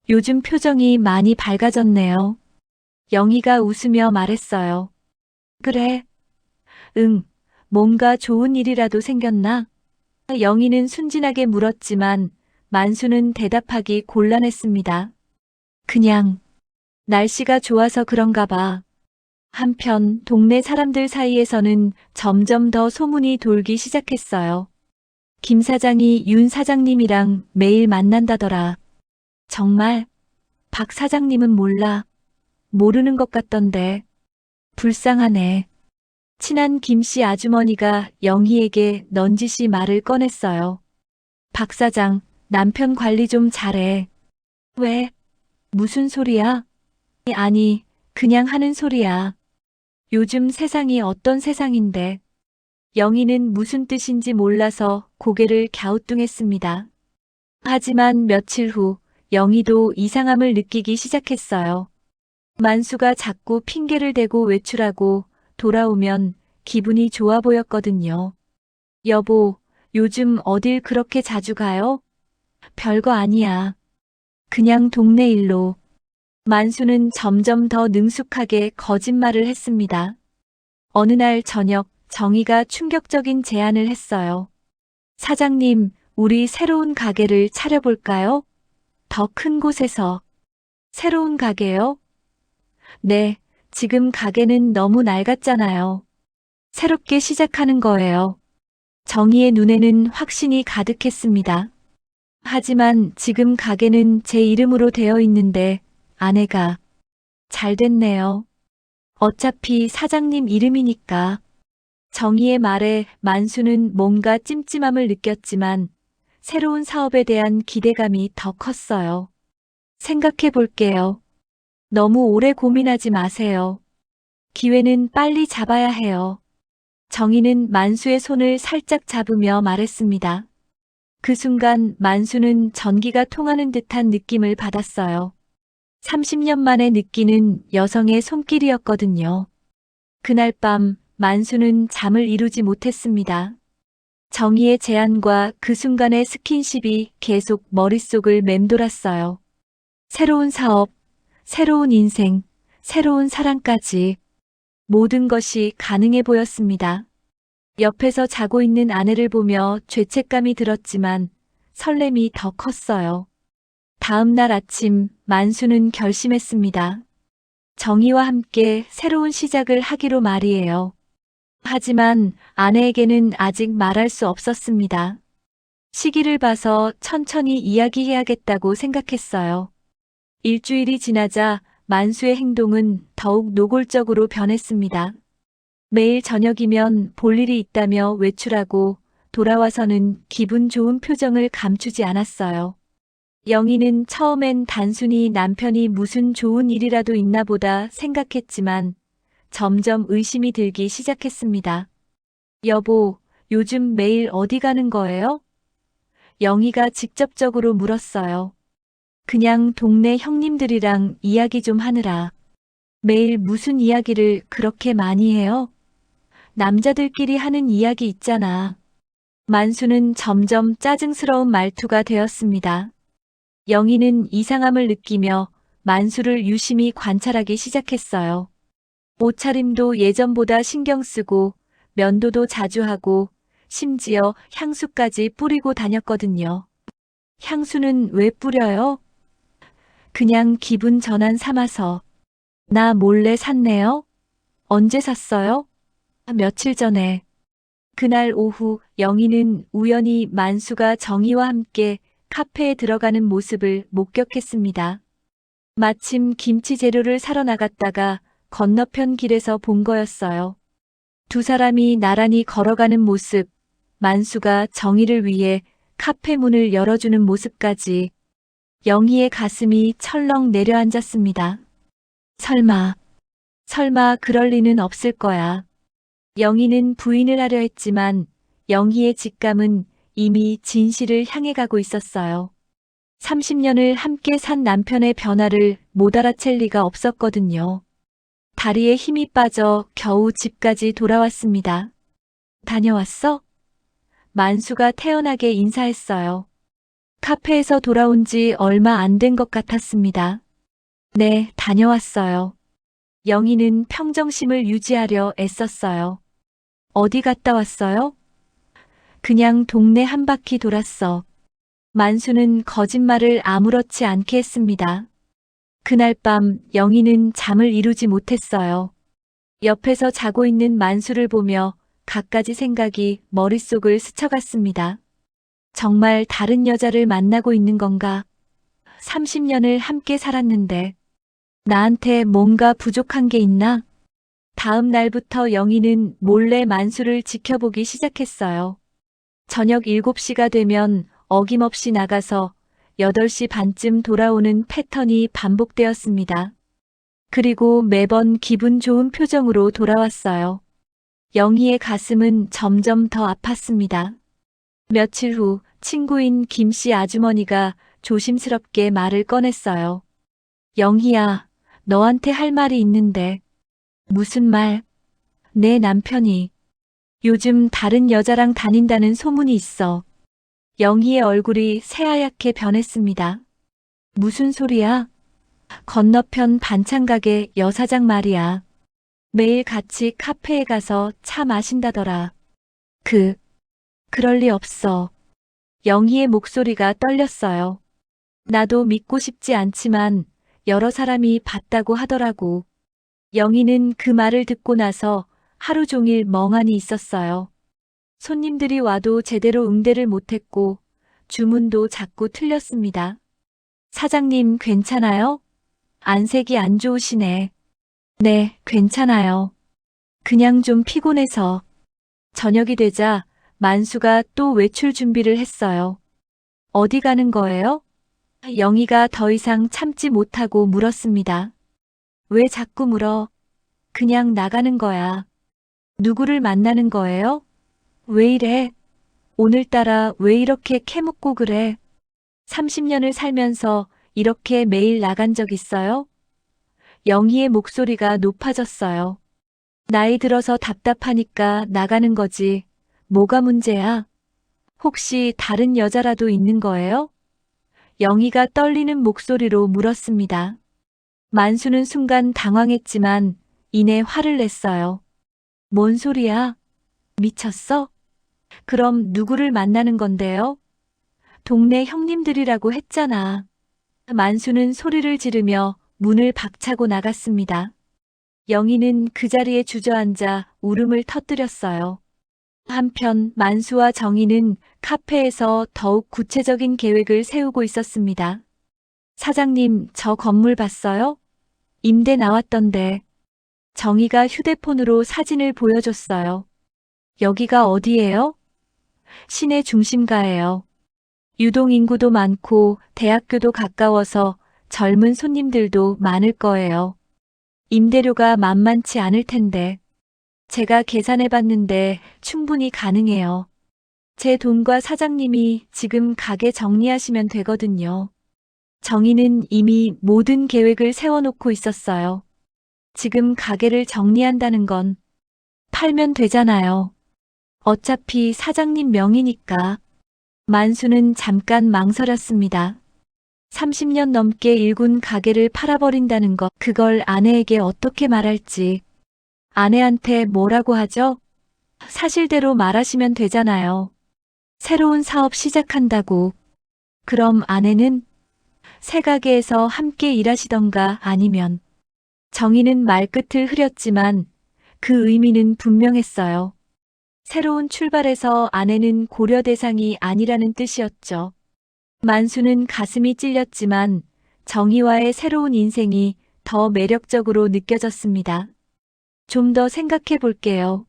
요즘 표정이 많이 밝아졌네요. 영희가 웃으며 말했어요. 그래. 응, 뭔가 좋은 일이라도 생겼나? 영희는 순진하게 물었지만 만수는 대답하기 곤란했습니다. 그냥 날씨가 좋아서 그런가 봐. 한편 동네 사람들 사이에서는 점점 더 소문이 돌기 시작했어요. 김 사장이 윤 사장님이랑 매일 만난다더라. 정말? 박 사장님은 몰라. 모르는 것 같던데. 불쌍하네. 친한 김 씨 아주머니가 영희에게 넌지시 말을 꺼냈어요. 박 사장, 남편 관리 좀 잘해. 왜? 무슨 소리야? 아니, 그냥 하는 소리야. 요즘 세상이 어떤 세상인데. 영희는 무슨 뜻인지 몰라서 고개를 갸우뚱했습니다. 하지만 며칠 후 영희도 이상함을 느끼기 시작했어요. 만수가 자꾸 핑계를 대고 외출하고 돌아오면 기분이 좋아 보였거든요. 여보, 요즘 어딜 그렇게 자주 가요? 별거 아니야. 그냥 동네 일로. 만수는 점점 더 능숙하게 거짓말을 했습니다. 어느 날 저녁 정희가 충격적인 제안을 했어요. 사장님, 우리 새로운 가게를 차려볼까요? 더 큰 곳에서. 새로운 가게요? 네, 지금 가게는 너무 낡았잖아요. 새롭게 시작하는 거예요. 정희의 눈에는 확신이 가득했습니다. 하지만 지금 가게는 제 이름으로 되어 있는데 아내가 잘 됐네요. 어차피 사장님 이름이니까. 정희의 말에 만수는 뭔가 찜찜함을 느꼈지만 새로운 사업에 대한 기대감이 더 컸어요. 생각해 볼게요. 너무 오래 고민하지 마세요. 기회는 빨리 잡아야 해요. 정희는 만수의 손을 살짝 잡으며 말했습니다. 그 순간 만수는 전기가 통하는 듯한 느낌을 받았어요. 30년 만에 느끼는 여성의 손길이었거든요. 그날 밤 만수는 잠을 이루지 못했습니다. 정희의 제안과 그 순간의 스킨십이 계속 머릿속을 맴돌았어요. 새로운 사업, 새로운 인생, 새로운 사랑까지 모든 것이 가능해 보였습니다. 옆에서 자고 있는 아내를 보며 죄책감이 들었지만 설렘이 더 컸어요. 다음 날 아침 만수는 결심했습니다. 정희와 함께 새로운 시작을 하기로 말이에요. 하지만 아내에게는 아직 말할 수 없었습니다. 시기를 봐서 천천히 이야기해야겠다고 생각했어요. 일주일이 지나자 만수의 행동은 더욱 노골적으로 변했습니다. 매일 저녁이면 볼 일이 있다며 외출하고 돌아와서는 기분 좋은 표정을 감추지 않았어요. 영희는 처음엔 단순히 남편이 무슨 좋은 일이라도 있나 보다 생각했지만 점점 의심이 들기 시작했습니다. 여보, 요즘 매일 어디 가는 거예요? 영희가 직접적으로 물었어요. 그냥 동네 형님들이랑 이야기 좀 하느라. 매일 무슨 이야기를 그렇게 많이 해요? 남자들끼리 하는 이야기 있잖아. 만수는 점점 짜증스러운 말투가 되었습니다. 영희는 이상함을 느끼며 만수를 유심히 관찰하기 시작했어요. 옷차림도 예전보다 신경 쓰고 면도도 자주 하고 심지어 향수까지 뿌리고 다녔거든요. 향수는 왜 뿌려요? 그냥 기분 전환 삼아서. 나 몰래 샀네요. 언제 샀어요? 며칠 전에. 그날 오후 영희는 우연히 만수가 정희와 함께 카페에 들어가는 모습을 목격했습니다. 마침 김치 재료를 사러 나갔다가 건너편 길에서 본 거였어요. 두 사람이 나란히 걸어가는 모습, 만수가 정희를 위해 카페 문을 열어주는 모습까지 영희의 가슴이 철렁 내려앉았습니다. 설마 그럴 리는 없을 거야. 영희는 부인을 하려 했지만 영희의 직감은 이미 진실을 향해 가고 있었어요. 30년을 함께 산 남편의 변화를 못 알아챌 리가 없었거든요. 다리에 힘이 빠져 겨우 집까지 돌아왔습니다. 다녀왔어? 만수가 태연하게 인사했어요. 카페에서 돌아온 지 얼마 안 된 것 같았습니다. 네, 다녀왔어요. 영희는 평정심을 유지하려 애썼어요. 어디 갔다 왔어요? 그냥 동네 한 바퀴 돌았어. 만수는 거짓말을 아무렇지 않게 했습니다. 그날 밤 영희는 잠을 이루지 못했어요. 옆에서 자고 있는 만수를 보며 갖가지 생각이 머릿속을 스쳐갔습니다. 정말 다른 여자를 만나고 있는 건가? 30년을 함께 살았는데 나한테 뭔가 부족한 게 있나? 다음 날부터 영희는 몰래 만수를 지켜보기 시작했어요. 저녁 7시가 되면 어김없이 나가서 8시 반쯤 돌아오는 패턴이 반복되었습니다. 그리고 매번 기분 좋은 표정으로 돌아왔어요. 영희의 가슴은 점점 더 아팠습니다. 며칠 후 친구인 김씨 아주머니가 조심스럽게 말을 꺼냈어요. 영희야, 너한테 할 말이 있는데. 무슨 말? 내 남편이 요즘 다른 여자랑 다닌다는 소문이 있어. 영희의 얼굴이 새하얗게 변했습니다. 무슨 소리야? 건너편 반찬 가게 여사장 말이야. 매일 같이 카페에 가서 차 마신다더라. 그럴 리 없어. 영희의 목소리가 떨렸어요. 나도 믿고 싶지 않지만 여러 사람이 봤다고 하더라고. 영희는 그 말을 듣고 나서 하루 종일 멍하니 있었어요. 손님들이 와도 제대로 응대를 못했고 주문도 자꾸 틀렸습니다. 사장님 괜찮아요? 안색이 안 좋으시네. 네, 괜찮아요. 그냥 좀 피곤해서. 저녁이 되자 만수가 또 외출 준비를 했어요. 어디 가는 거예요? 영희가 더 이상 참지 못하고 물었습니다. 왜 자꾸 물어? 그냥 나가는 거야. 누구를 만나는 거예요? 왜 이래? 오늘따라 왜 이렇게 캐묻고 그래? 30년을 살면서 이렇게 매일 나간 적 있어요? 영희의 목소리가 높아졌어요. 나이 들어서 답답하니까 나가는 거지. 뭐가 문제야? 혹시 다른 여자라도 있는 거예요? 영희가 떨리는 목소리로 물었습니다. 만수는 순간 당황했지만 이내 화를 냈어요. 뭔 소리야? 미쳤어? 그럼 누구를 만나는 건데요? 동네 형님들이라고 했잖아. 만수는 소리를 지르며 문을 박차고 나갔습니다. 영희는 그 자리에 주저앉아 울음을 터뜨렸어요. 한편 만수와 정희는 카페에서 더욱 구체적인 계획을 세우고 있었습니다. 사장님, 저 건물 봤어요? 임대 나왔던데. 정희가 휴대폰으로 사진을 보여줬어요. 여기가 어디예요? 시내 중심가예요. 유동인구도 많고 대학교도 가까워서 젊은 손님들도 많을 거예요. 임대료가 만만치 않을 텐데. 제가 계산해 봤는데 충분히 가능해요. 제 돈과 사장님이 지금 가게 정리하시면 되거든요. 정희는 이미 모든 계획을 세워놓고 있었어요. 지금 가게를 정리한다는 건 팔면 되잖아요. 어차피 사장님 명의니까. 만수는 잠깐 망설였습니다. 30년 넘게 일군 가게를 팔아버린다는 것, 그걸 아내에게 어떻게 말할지. 아내한테 뭐라고 하죠? 사실대로 말하시면 되잖아요. 새로운 사업 시작한다고. 그럼 아내는 새 가게에서 함께 일하시던가 아니면. 정희는 말끝을 흐렸지만 그 의미는 분명했어요. 새로운 출발에서 아내는 고려 대상이 아니라는 뜻이었죠. 만수는 가슴이 찔렸지만 정희와의 새로운 인생이 더 매력적으로 느껴졌습니다. 좀 더 생각해 볼게요.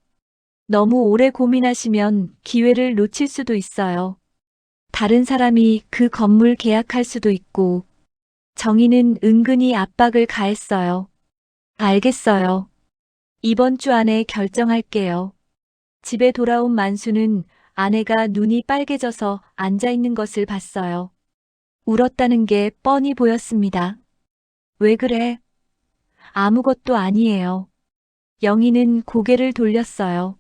너무 오래 고민하시면 기회를 놓칠 수도 있어요. 다른 사람이 그 건물 계약할 수도 있고. 정희는 은근히 압박을 가했어요. 알겠어요. 이번 주 안에 결정할게요. 집에 돌아온 만수는 아내가 눈이 빨개져서 앉아 있는 것을 봤어요. 울었다는 게 뻔히 보였습니다. 왜 그래? 아무것도 아니에요. 영희는 고개를 돌렸어요.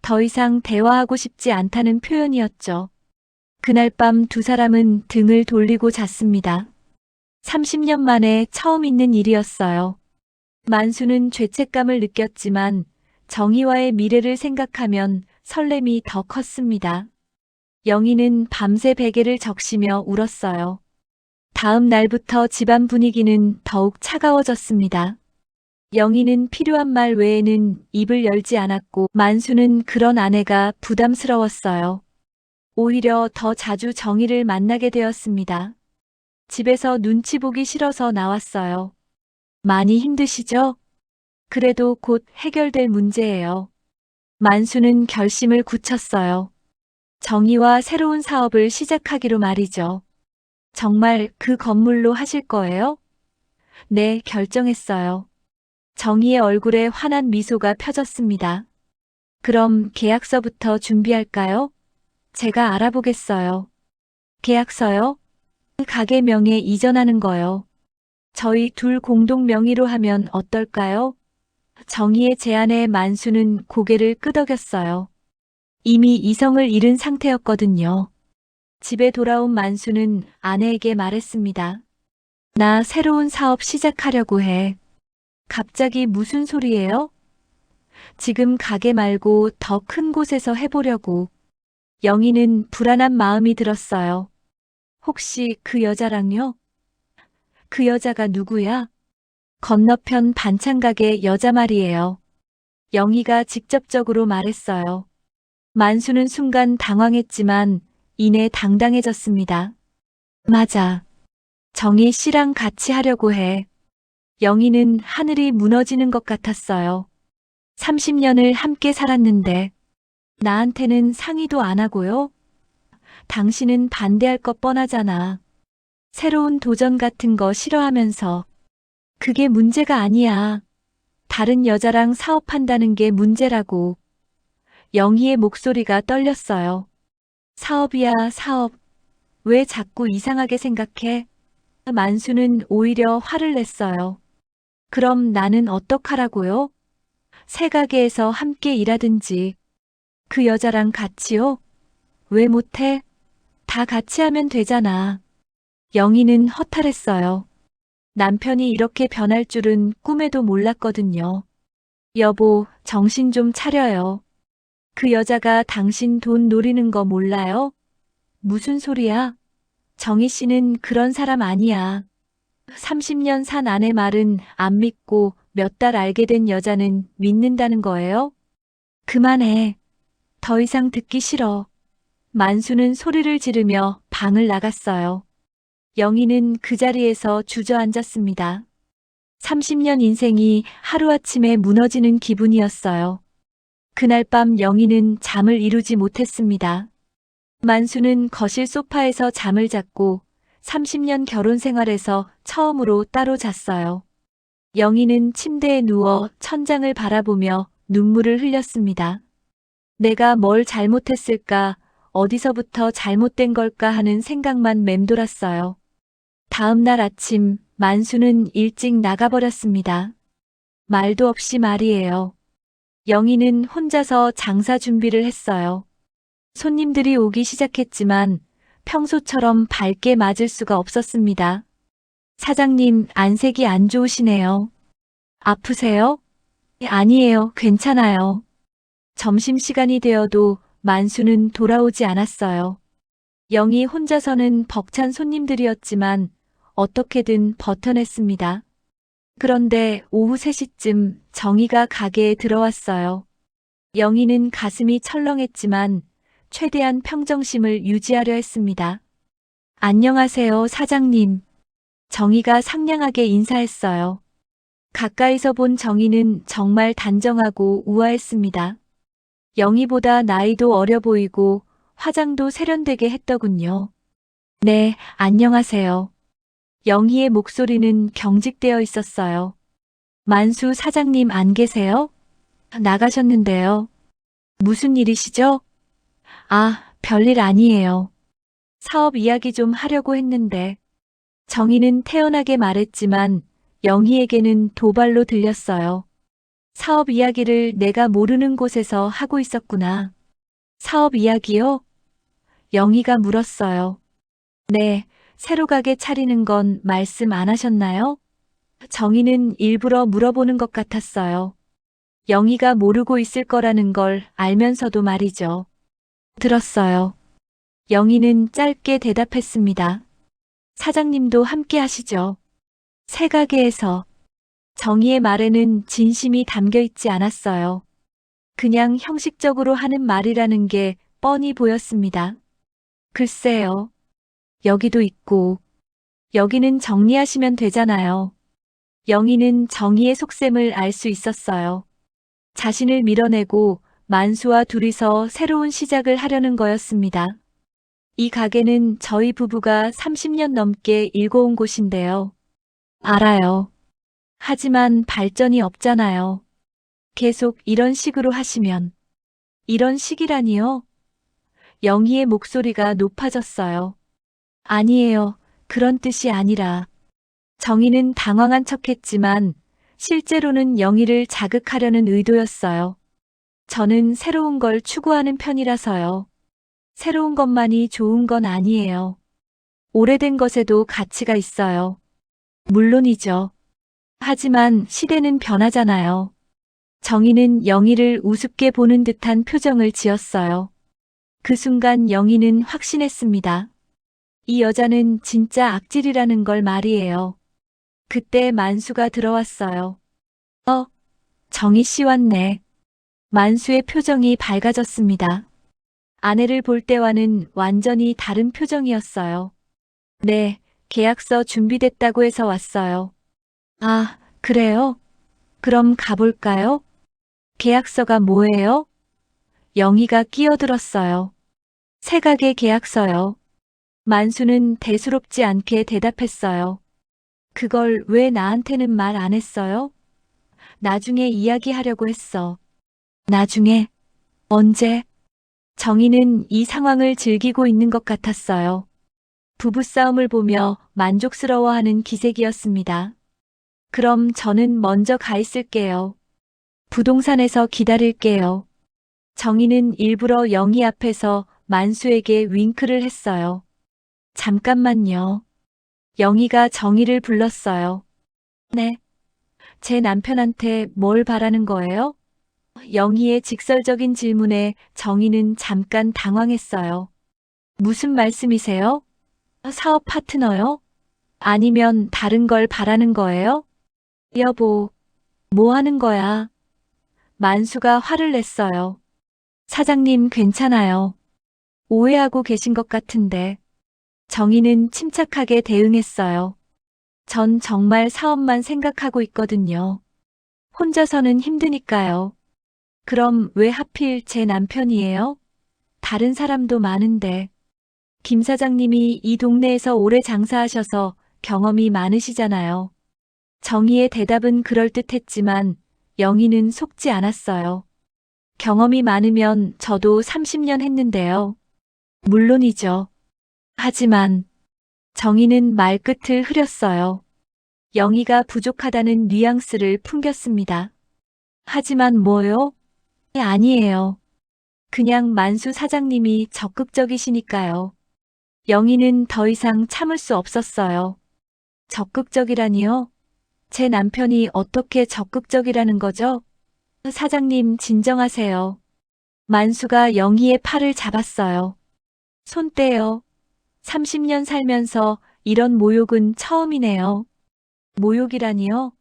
더 이상 대화하고 싶지 않다는 표현이었죠. 그날 밤 두 사람은 등을 돌리고 잤습니다. 30년 만에 처음 있는 일이었어요. 만수는 죄책감을 느꼈지만 정희와의 미래를 생각하면 설렘이 더 컸습니다. 영희는 밤새 베개를 적시며 울었어요. 다음 날부터 집안 분위기는 더욱 차가워졌습니다. 영희는 필요한 말 외에는 입을 열지 않았고 만수는 그런 아내가 부담스러웠어요. 오히려 더 자주 정희를 만나게 되었습니다. 집에서 눈치 보기 싫어서 나왔어요. 많이 힘드시죠? 그래도 곧 해결될 문제예요. 만수는 결심을 굳혔어요. 정희와 새로운 사업을 시작하기로 말이죠. 정말 그 건물로 하실 거예요? 네, 결정했어요. 정희의 얼굴에 환한 미소가 펴졌습니다. 그럼 계약서부터 준비할까요? 제가 알아보겠어요. 계약서요? 가게 명에 이전하는 거요. 저희 둘 공동 명의로 하면 어떨까요? 정희의 제안에 만수는 고개를 끄덕였어요. 이미 이성을 잃은 상태였거든요. 집에 돌아온 만수는 아내에게 말했습니다. 나 새로운 사업 시작하려고 해. 갑자기 무슨 소리예요? 지금 가게 말고 더 큰 곳에서 해보려고. 영희는 불안한 마음이 들었어요. 혹시 그 여자랑요? 그 여자가 누구야? 건너편 반찬 가게 여자 말이에요. 영희가 직접적으로 말했어요. 만수는 순간 당황했지만 이내 당당해졌습니다. 맞아. 정희 씨랑 같이 하려고 해. 영희는 하늘이 무너지는 것 같았어요. 30년을 함께 살았는데 나한테는 상의도 안 하고요? 당신은 반대할 것 뻔하잖아. 새로운 도전 같은 거 싫어하면서. 그게 문제가 아니야. 다른 여자랑 사업한다는 게 문제라고. 영희의 목소리가 떨렸어요. 사업이야, 사업. 왜 자꾸 이상하게 생각해? 만수는 오히려 화를 냈어요. 그럼 나는 어떡하라고요? 새 가게에서 함께 일하든지. 그 여자랑 같이요? 왜 못해? 다 같이 하면 되잖아. 영희는 허탈했어요. 남편이 이렇게 변할 줄은 꿈에도 몰랐거든요. 여보, 정신 좀 차려요. 그 여자가 당신 돈 노리는 거 몰라요? 무슨 소리야? 정희 씨는 그런 사람 아니야. 30년 산 아내 말은 안 믿고 몇 달 알게 된 여자는 믿는다는 거예요? 그만해. 더 이상 듣기 싫어. 만수는 소리를 지르며 방을 나갔어요. 영희는 그 자리에서 주저앉았습니다. 30년 인생이 하루아침에 무너지는 기분이었어요. 그날 밤 영희는 잠을 이루지 못했습니다. 만수는 거실 소파에서 잠을 잤고 30년 결혼 생활에서 처음으로 따로 잤어요. 영희는 침대에 누워 천장을 바라보며 눈물을 흘렸습니다. 내가 뭘 잘못했을까, 어디서부터 잘못된 걸까 하는 생각만 맴돌았어요. 다음 날 아침, 만수는 일찍 나가버렸습니다. 말도 없이 말이에요. 영희는 혼자서 장사 준비를 했어요. 손님들이 오기 시작했지만 평소처럼 밝게 맞을 수가 없었습니다. 사장님, 안색이 안 좋으시네요. 아프세요? 아니에요, 괜찮아요. 점심시간이 되어도 만수는 돌아오지 않았어요. 영희 혼자서는 벅찬 손님들이었지만 어떻게든 버텨냈습니다. 그런데 오후 3시쯤 정희가 가게에 들어왔어요. 영희는 가슴이 철렁했지만 최대한 평정심을 유지하려 했습니다. 안녕하세요, 사장님. 정희가 상냥하게 인사했어요. 가까이서 본 정희는 정말 단정하고 우아했습니다. 영희보다 나이도 어려 보이고 화장도 세련되게 했더군요. 네, 안녕하세요. 영희의 목소리는 경직되어 있었어요. 만수 사장님 안 계세요? 나가셨는데요. 무슨 일이시죠? 아, 별일 아니에요. 사업 이야기 좀 하려고 했는데. 정희는 태연하게 말했지만 영희에게는 도발로 들렸어요. 사업 이야기를 내가 모르는 곳에서 하고 있었구나. 사업 이야기요? 영희가 물었어요. 네, 새로 가게 차리는 건 말씀 안 하셨나요? 정희는 일부러 물어보는 것 같았어요. 영희가 모르고 있을 거라는 걸 알면서도 말이죠. 들었어요. 영희는 짧게 대답했습니다. 사장님도 함께 하시죠. 새 가게에서. 정희의 말에는 진심이 담겨 있지 않았어요. 그냥 형식적으로 하는 말이라는 게 뻔히 보였습니다. 글쎄요. 여기도 있고, 여기는 정리하시면 되잖아요. 영희는 정희의 속셈을 알 수 있었어요. 자신을 밀어내고 만수와 둘이서 새로운 시작을 하려는 거였습니다. 이 가게는 저희 부부가 30년 넘게 일궈온 곳인데요. 알아요. 하지만 발전이 없잖아요. 계속 이런 식으로 하시면. 이런 식이라니요? 영희의 목소리가 높아졌어요. 아니에요. 그런 뜻이 아니라. 정희는 당황한 척했지만 실제로는 영희를 자극하려는 의도였어요. 저는 새로운 걸 추구하는 편이라서요. 새로운 것만이 좋은 건 아니에요. 오래된 것에도 가치가 있어요. 물론이죠. 하지만 시대는 변하잖아요. 정희는 영희를 우습게 보는 듯한 표정을 지었어요. 그 순간 영희는 확신했습니다. 이 여자는 진짜 악질이라는 걸 말이에요. 그때 만수가 들어왔어요. 정희 씨 왔네. 만수의 표정이 밝아졌습니다. 아내를 볼 때와는 완전히 다른 표정이었어요. 네, 계약서 준비됐다고 해서 왔어요. 아, 그래요? 그럼 가볼까요? 계약서가 뭐예요? 영희가 끼어들었어요. 새 가게 계약서요. 만수는 대수롭지 않게 대답했어요. 그걸 왜 나한테는 말 안 했어요? 나중에 이야기하려고 했어. 나중에? 언제? 정희는 이 상황을 즐기고 있는 것 같았어요. 부부싸움을 보며 만족스러워하는 기색이었습니다. 그럼 저는 먼저 가 있을게요. 부동산에서 기다릴게요. 정희는 일부러 영희 앞에서 만수에게 윙크를 했어요. 잠깐만요. 영희가 정희를 불렀어요. 네. 제 남편한테 뭘 바라는 거예요? 영희의 직설적인 질문에 정희는 잠깐 당황했어요. 무슨 말씀이세요? 사업 파트너요? 아니면 다른 걸 바라는 거예요? 여보, 뭐 하는 거야? 만수가 화를 냈어요. 사장님 괜찮아요. 오해하고 계신 것 같은데. 정희는 침착하게 대응했어요. 전 정말 사업만 생각하고 있거든요. 혼자서는 힘드니까요. 그럼 왜 하필 제 남편이에요? 다른 사람도 많은데. 김 사장님이 이 동네에서 오래 장사하셔서 경험이 많으시잖아요. 정희의 대답은 그럴듯했지만 영희는 속지 않았어요. 경험이 많으면 저도 30년 했는데요. 물론이죠. 하지만 정희는 말끝을 흐렸어요. 영희가 부족하다는 뉘앙스를 풍겼습니다. 하지만 뭐요? 아니에요. 그냥 만수 사장님이 적극적이시니까요. 영희는 더 이상 참을 수 없었어요. 적극적이라니요? 제 남편이 어떻게 적극적이라는 거죠? 사장님 진정하세요. 만수가 영희의 팔을 잡았어요. 손 떼요. 30년 살면서 이런 모욕은 처음이네요. 모욕이라니요?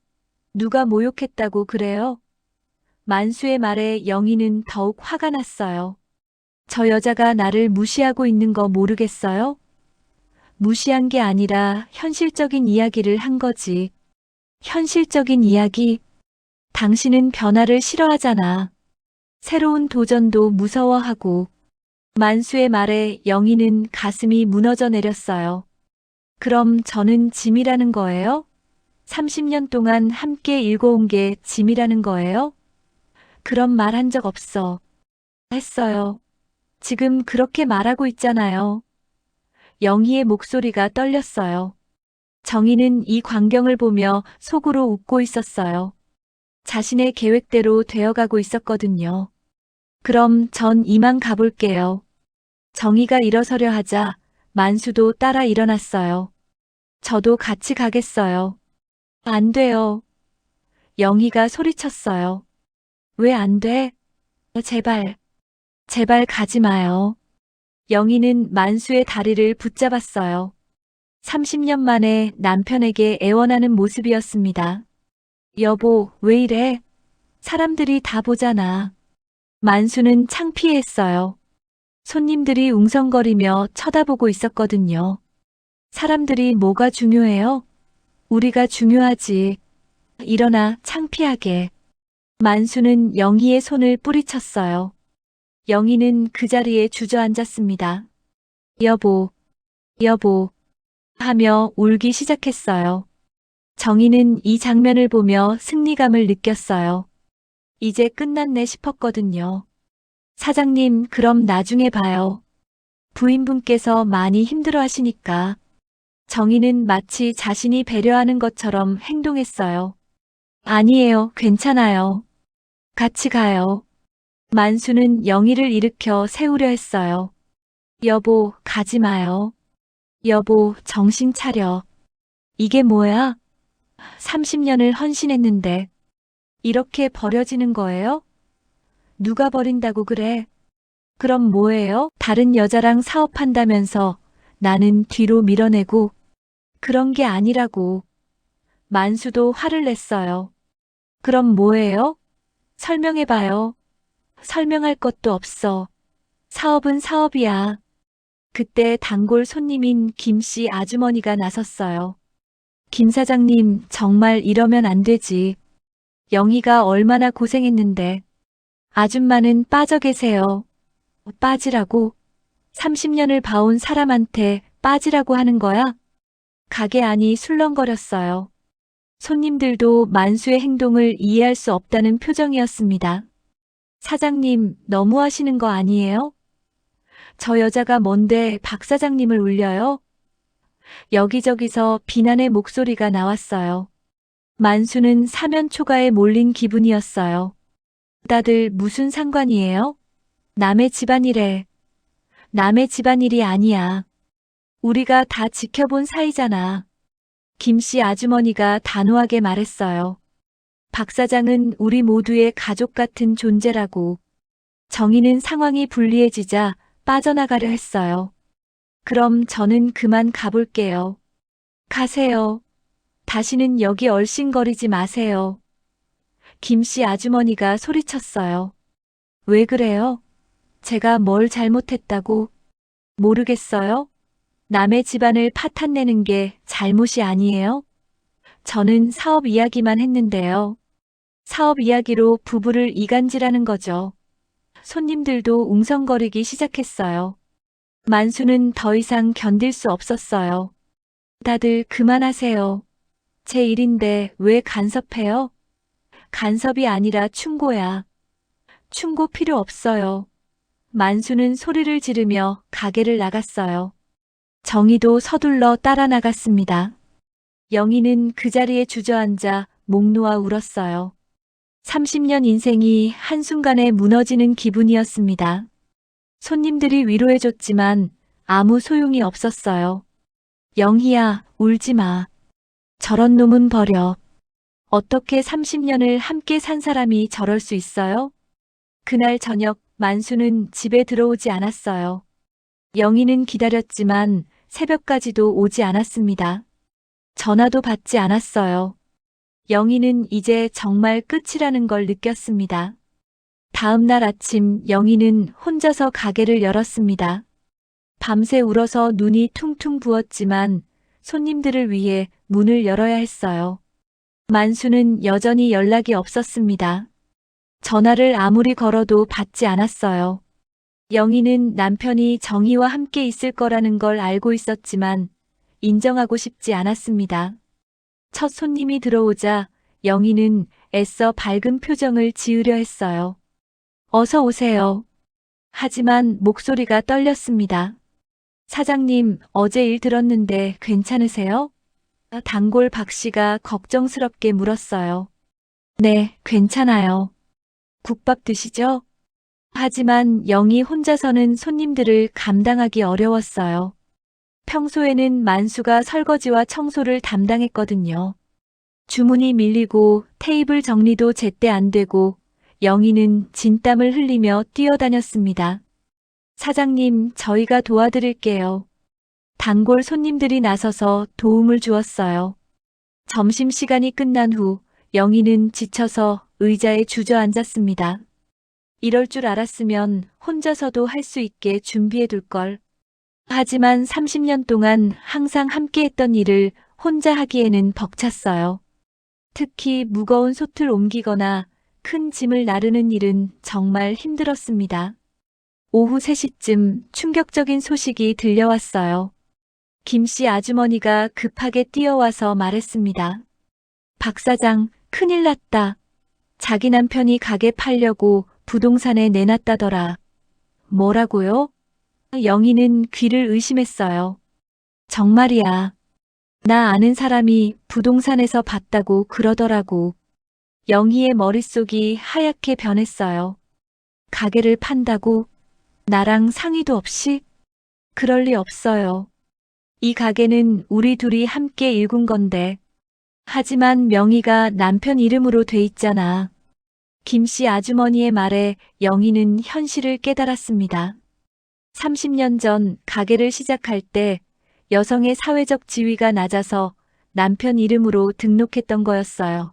누가 모욕했다고 그래요? 만수의 말에 영희는 더욱 화가 났어요. 저 여자가 나를 무시하고 있는 거 모르겠어요? 무시한 게 아니라 현실적인 이야기를 한 거지. 현실적인 이야기? 당신은 변화를 싫어하잖아. 새로운 도전도 무서워하고. 만수의 말에 영희는 가슴이 무너져 내렸어요. 그럼 저는 짐이라는 거예요? 30년 동안 함께 읽어온 게 짐이라는 거예요? 그런 말 한 적 없어. 했어요. 지금 그렇게 말하고 있잖아요. 영희의 목소리가 떨렸어요. 정희는 이 광경을 보며 속으로 웃고 있었어요. 자신의 계획대로 되어가고 있었거든요. 그럼 전 이만 가볼게요. 정희가 일어서려 하자 만수도 따라 일어났어요. 저도 같이 가겠어요. 안 돼요. 영희가 소리쳤어요. 왜 안 돼? 제발, 제발 가지 마요. 영희는 만수의 다리를 붙잡았어요. 30년 만에 남편에게 애원하는 모습이었습니다. 여보, 왜 이래? 사람들이 다 보잖아. 만수는 창피했어요. 손님들이 웅성거리며 쳐다보고 있었거든요. 사람들이 뭐가 중요해요? 우리가 중요하지. 일어나 창피하게. 만수는 영희의 손을 뿌리쳤어요. 영희는 그 자리에 주저앉았습니다. 여보, 여보, 하며 울기 시작했어요. 정희는 이 장면을 보며 승리감을 느꼈어요. 이제 끝났네 싶었거든요. 사장님, 그럼 나중에 봐요. 부인분께서 많이 힘들어 하시니까. 정희는 마치 자신이 배려하는 것처럼 행동했어요. 아니에요, 괜찮아요. 같이 가요. 만수는 영희를 일으켜 세우려 했어요. 여보, 가지 마요. 여보, 정신 차려. 이게 뭐야? 30년을 헌신했는데 이렇게 버려지는 거예요? 누가 버린다고 그래? 그럼 뭐예요? 다른 여자랑 사업한다면서 나는 뒤로 밀어내고. 그런 게 아니라고. 만수도 화를 냈어요. 그럼 뭐예요? 설명해봐요. 설명할 것도 없어. 사업은 사업이야. 그때 단골 손님인 김씨 아주머니가 나섰어요. 김 사장님, 정말 이러면 안 되지. 영희가 얼마나 고생했는데. 아줌마는 빠져 계세요. 빠지라고? 30년을 봐온 사람한테 빠지라고 하는 거야? 가게 안이 술렁거렸어요. 손님들도 만수의 행동을 이해할 수 없다는 표정이었습니다. 사장님, 너무하시는 거 아니에요? 저 여자가 뭔데 박 사장님을 울려요? 여기저기서 비난의 목소리가 나왔어요. 만수는 사면 초가에 몰린 기분이었어요. 다들 무슨 상관이에요? 남의 집안일에. 남의 집안일이 아니야. 우리가 다 지켜본 사이잖아. 김씨 아주머니가 단호하게 말했어요. 박 사장은 우리 모두의 가족 같은 존재라고. 정희는 상황이 불리해지자 빠져나가려 했어요. 그럼 저는 그만 가볼게요. 가세요. 다시는 여기 얼씬거리지 마세요. 김씨 아주머니가 소리쳤어요. 왜 그래요? 제가 뭘 잘못했다고? 모르겠어요? 남의 집안을 파탄내는 게 잘못이 아니에요? 저는 사업 이야기만 했는데요. 사업 이야기로 부부를 이간질하는 거죠. 손님들도 웅성거리기 시작했어요. 만수는 더 이상 견딜 수 없었어요. 다들 그만하세요. 제 일인데 왜 간섭해요? 간섭이 아니라 충고야. 충고 필요 없어요. 만수는 소리를 지르며 가게를 나갔어요. 정희도 서둘러 따라 나갔습니다. 영희는 그 자리에 주저앉아 목 놓아 울었어요. 30년 인생이 한순간에 무너지는 기분이었습니다. 손님들이 위로해줬지만 아무 소용이 없었어요. 영희야, 울지 마. 저런 놈은 버려. 어떻게 30년을 함께 산 사람이 저럴 수 있어요? 그날 저녁 만수는 집에 들어오지 않았어요. 영희는 기다렸지만 새벽까지도 오지 않았습니다. 전화도 받지 않았어요. 영희는 이제 정말 끝이라는 걸 느꼈습니다. 다음 날 아침 영희는 혼자서 가게를 열었습니다. 밤새 울어서 눈이 퉁퉁 부었지만 손님들을 위해 문을 열어야 했어요. 만수는 여전히 연락이 없었습니다. 전화를 아무리 걸어도 받지 않았어요. 영희는 남편이 정희와 함께 있을 거라는 걸 알고 있었지만 인정하고 싶지 않았습니다. 첫 손님이 들어오자 영희는 애써 밝은 표정을 지으려 했어요. 어서 오세요. 하지만 목소리가 떨렸습니다. 사장님, 어제 일 들었는데 괜찮으세요? 단골 박 씨가 걱정스럽게 물었어요. 네, 괜찮아요. 국밥 드시죠? 하지만 영희 혼자서는 손님들을 감당하기 어려웠어요. 평소에는 만수가 설거지와 청소를 담당했거든요. 주문이 밀리고 테이블 정리도 제때 안 되고 영희는 진땀을 흘리며 뛰어다녔습니다. 사장님, 저희가 도와드릴게요. 단골 손님들이 나서서 도움을 주었어요. 점심시간이 끝난 후 영희는 지쳐서 의자에 주저앉았습니다. 이럴 줄 알았으면 혼자서도 할 수 있게 준비해 둘 걸. 하지만 30년 동안 항상 함께했던 일을 혼자 하기에는 벅찼어요. 특히 무거운 솥을 옮기거나 큰 짐을 나르는 일은 정말 힘들었습니다. 오후 3시쯤 충격적인 소식이 들려왔어요. 김씨 아주머니가 급하게 뛰어와서 말했습니다. 박 사장, 큰일 났다. 자기 남편이 가게 팔려고 부동산에 내놨다더라. 뭐라고요? 영희는 귀를 의심했어요. 정말이야. 나 아는 사람이 부동산에서 봤다고 그러더라고. 영희의 머릿속이 하얗게 변했어요. 가게를 판다고? 나랑 상의도 없이? 그럴 리 없어요. 이 가게는 우리 둘이 함께 일군 건데. 하지만 명의가 남편 이름으로 돼 있잖아. 김씨 아주머니의 말에 영희는 현실을 깨달았습니다. 30년 전 가게를 시작할 때 여성의 사회적 지위가 낮아서 남편 이름으로 등록했던 거였어요.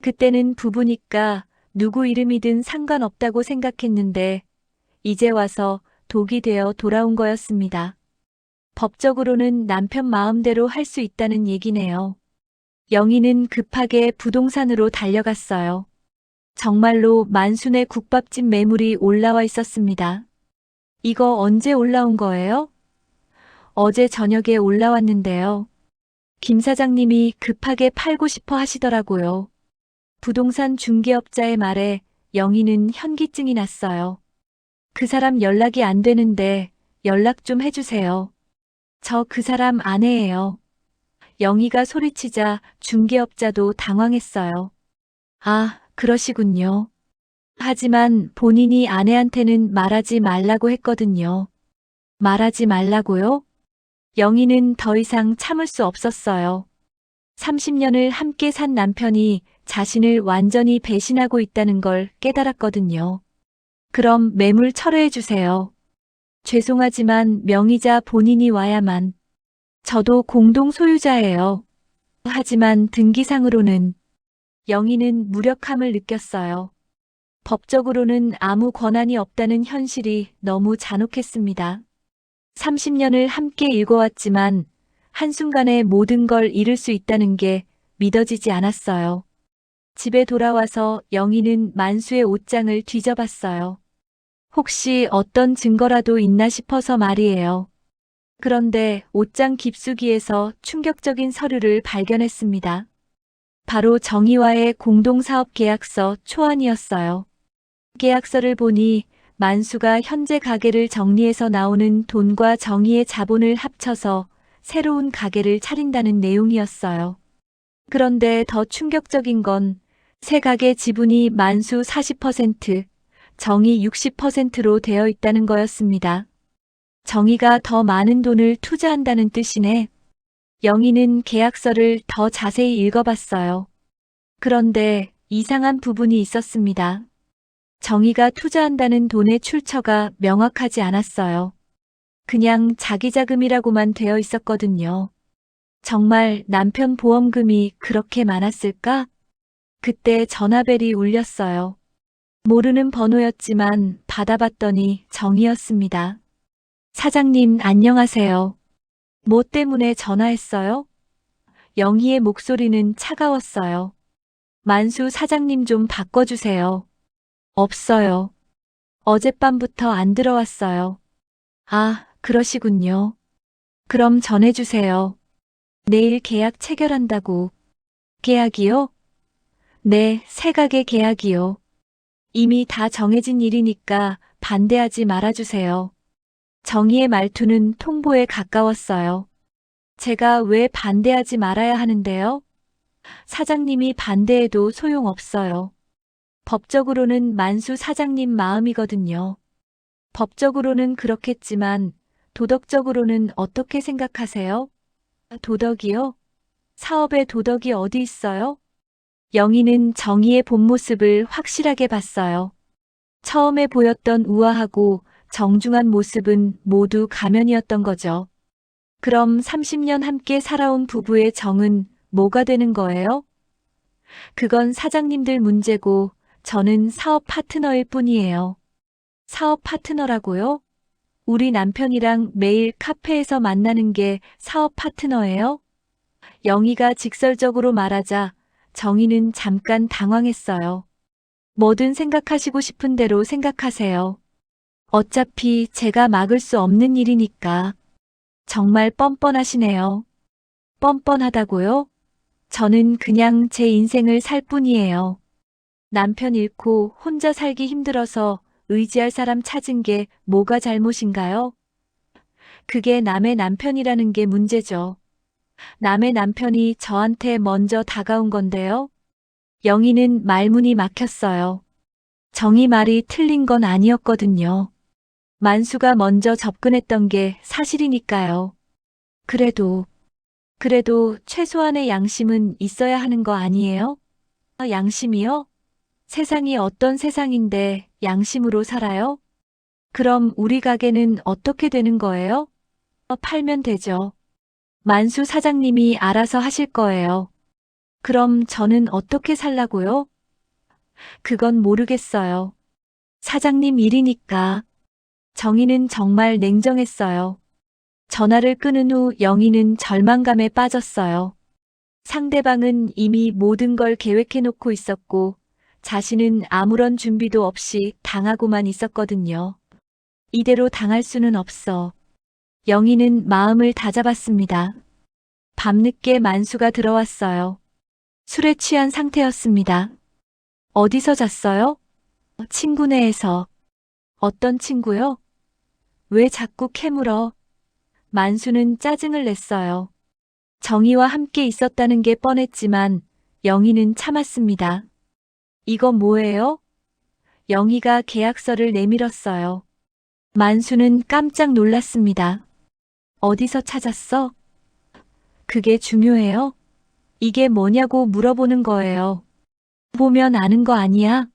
그때는 부부니까 누구 이름이든 상관없다고 생각했는데 이제 와서 독이 되어 돌아온 거였습니다. 법적으로는 남편 마음대로 할 수 있다는 얘기네요. 영희는 급하게 부동산으로 달려갔어요. 정말로 만순의 국밥집 매물이 올라와 있었습니다. 이거 언제 올라온 거예요? 어제 저녁에 올라왔는데요. 김 사장님이 급하게 팔고 싶어 하시더라고요. 부동산 중개업자의 말에 영희는 현기증이 났어요. 그 사람 연락이 안 되는데 연락 좀 해주세요. 저 그 사람 아내예요. 영희가 소리치자 중개업자도 당황했어요. 아, 그러시군요. 하지만 본인이 아내한테는 말하지 말라고 했거든요. 말하지 말라고요? 영희는 더 이상 참을 수 없었어요. 30년을 함께 산 남편이 자신을 완전히 배신하고 있다는 걸 깨달았거든요. 그럼 매물 철회해 주세요. 죄송하지만 명의자 본인이 와야만. 저도 공동 소유자예요. 하지만 등기상으로는 영희는 무력함을 느꼈어요. 법적으로는 아무 권한이 없다는 현실이 너무 잔혹했습니다. 30년을 함께 읽어왔지만 한순간에 모든 걸 잃을 수 있다는 게 믿어지지 않았어요. 집에 돌아와서 영희는 만수의 옷장을 뒤져봤어요. 혹시 어떤 증거라도 있나 싶어서 말이에요. 그런데 옷장 깊숙이에서 충격적인 서류를 발견했습니다. 바로 정희와의 공동사업 계약서 초안이었어요. 계약서를 보니 만수가 현재 가게를 정리해서 나오는 돈과 정희의 자본을 합쳐서 새로운 가게를 차린다는 내용이었어요. 그런데 더 충격적인 건 새 가게 지분이 만수 40%, 정희 60%로 되어 있다는 거였습니다. 정희가 더 많은 돈을 투자한다는 뜻이네. 영희는 계약서를 더 자세히 읽어봤어요. 그런데 이상한 부분이 있었습니다. 정희가 투자한다는 돈의 출처가 명확하지 않았어요. 그냥 자기 자금이라고만 되어 있었거든요. 정말 남편 보험금이 그렇게 많았을까? 그때 전화벨이 울렸어요. 모르는 번호였지만 받아봤더니 정희였습니다. 사장님, 안녕하세요. 뭐 때문에 전화했어요? 영희의 목소리는 차가웠어요. 만수 사장님 좀 바꿔주세요. 없어요. 어젯밤부터 안 들어왔어요. 아, 그러시군요. 그럼 전해주세요. 내일 계약 체결한다고. 계약이요? 네, 새 가게 계약이요. 이미 다 정해진 일이니까 반대하지 말아주세요. 정희의 말투는 통보에 가까웠어요. 제가 왜 반대하지 말아야 하는데요? 사장님이 반대해도 소용없어요. 법적으로는 만수 사장님 마음이거든요. 법적으로는 그렇겠지만 도덕적으로는 어떻게 생각하세요? 도덕이요? 사업에 도덕이 어디 있어요? 영희는 정희의 본 모습을 확실하게 봤어요. 처음에 보였던 우아하고 정중한 모습은 모두 가면이었던 거죠. 그럼 30년 함께 살아온 부부의 정은 뭐가 되는 거예요? 그건 사장님들 문제고 저는 사업 파트너일 뿐이에요. 사업 파트너라고요? 우리 남편이랑 매일 카페에서 만나는 게 사업 파트너예요? 영희가 직설적으로 말하자 정희는 잠깐 당황했어요. 뭐든 생각하시고 싶은 대로 생각하세요. 어차피 제가 막을 수 없는 일이니까. 정말 뻔뻔하시네요. 뻔뻔하다고요? 저는 그냥 제 인생을 살 뿐이에요. 남편 잃고 혼자 살기 힘들어서 의지할 사람 찾은 게 뭐가 잘못인가요? 그게 남의 남편이라는 게 문제죠. 남의 남편이 저한테 먼저 다가온 건데요. 영희는 말문이 막혔어요. 정희 말이 틀린 건 아니었거든요. 만수가 먼저 접근했던 게 사실이니까요. 그래도 최소한의 양심은 있어야 하는 거 아니에요? 양심이요? 세상이 어떤 세상인데 양심으로 살아요? 그럼 우리 가게는 어떻게 되는 거예요? 팔면 되죠. 만수 사장님이 알아서 하실 거예요. 그럼 저는 어떻게 살라고요? 그건 모르겠어요. 사장님 일이니까. 정희는 정말 냉정했어요. 전화를 끊은 후 영희는 절망감에 빠졌어요. 상대방은 이미 모든 걸 계획해놓고 있었고 자신은 아무런 준비도 없이 당하고만 있었거든요. 이대로 당할 수는 없어. 영희는 마음을 다잡았습니다. 밤늦게 만수가 들어왔어요. 술에 취한 상태였습니다. 어디서 잤어요? 친구네에서. 어떤 친구요? 왜 자꾸 캐물어? 만수는 짜증을 냈어요. 정희와 함께 있었다는 게 뻔했지만 영희는 참았습니다. 이건 뭐예요? 영희가 계약서를 내밀었어요. 만수는 깜짝 놀랐습니다. 어디서 찾았어? 그게 중요해요? 이게 뭐냐고 물어보는 거예요. 보면 아는 거 아니야?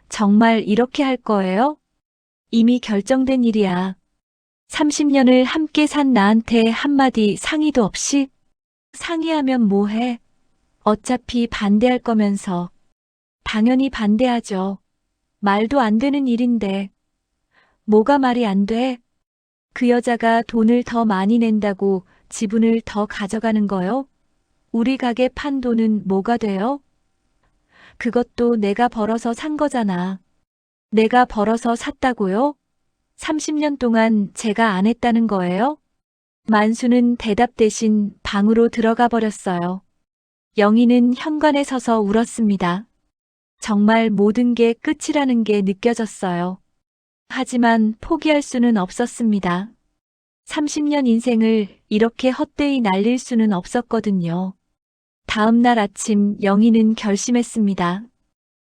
정말 이렇게 할 거예요? 이미 결정된 일이야. 30년을 함께 산 나한테 한마디 상의도 없이? 상의하면 뭐해? 어차피 반대할 거면서. 당연히 반대하죠. 말도 안 되는 일인데. 뭐가 말이 안 돼? 그 여자가 돈을 더 많이 낸다고 지분을 더 가져가는 거요? 우리 가게 판 돈은 뭐가 돼요? 그것도 내가 벌어서 산 거잖아. 내가 벌어서 샀다고요? 30년 동안 제가 안 했다는 거예요? 만수는 대답 대신 방으로 들어가 버렸어요. 영희는 현관에 서서 울었습니다. 정말 모든 게 끝이라는 게 느껴졌어요. 하지만 포기할 수는 없었습니다. 30년 인생을 이렇게 헛되이 날릴 수는 없었거든요. 다음 날 아침 영희는 결심했습니다.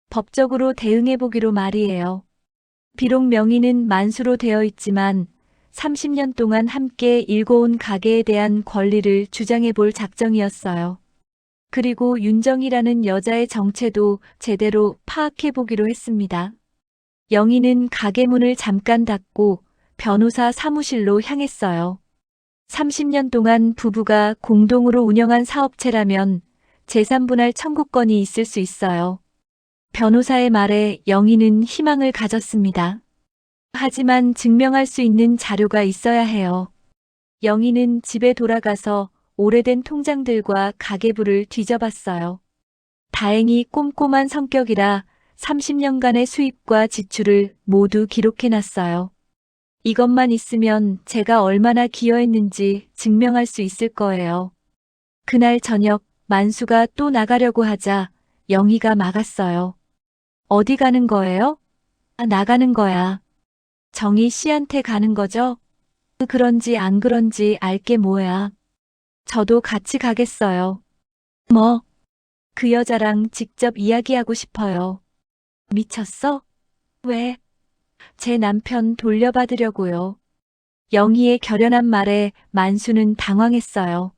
법적으로 대응해보기로 말이에요. 비록 명의는 만수로 되어 있지만 30년 동안 함께 일궈온 가게에 대한 권리를 주장해볼 작정이었어요. 그리고 윤정이라는 여자의 정체도 제대로 파악해보기로 했습니다. 영희는 가게 문을 잠깐 닫고 변호사 사무실로 향했어요. 30년 동안 부부가 공동으로 운영한 사업체라면 재산분할 청구권이 있을 수 있어요. 변호사의 말에 영희는 희망을 가졌습니다. 하지만 증명할 수 있는 자료가 있어야 해요. 영희는 집에 돌아가서 오래된 통장들과 가계부를 뒤져봤어요. 다행히 꼼꼼한 성격이라 30년간의 수입과 지출을 모두 기록해놨어요. 이것만 있으면 제가 얼마나 기여했는지 증명할 수 있을 거예요. 그날 저녁 만수가 또 나가려고 하자 영희가 막았어요. 어디 가는 거예요? 나가는 거야. 정희 씨한테 가는 거죠? 그런지 안 그런지 알게 뭐야. 저도 같이 가겠어요. 뭐? 그 여자랑 직접 이야기하고 싶어요. 미쳤어? 왜? 제 남편 돌려받으려고요. 영희의 결연한 말에 만수는 당황했어요.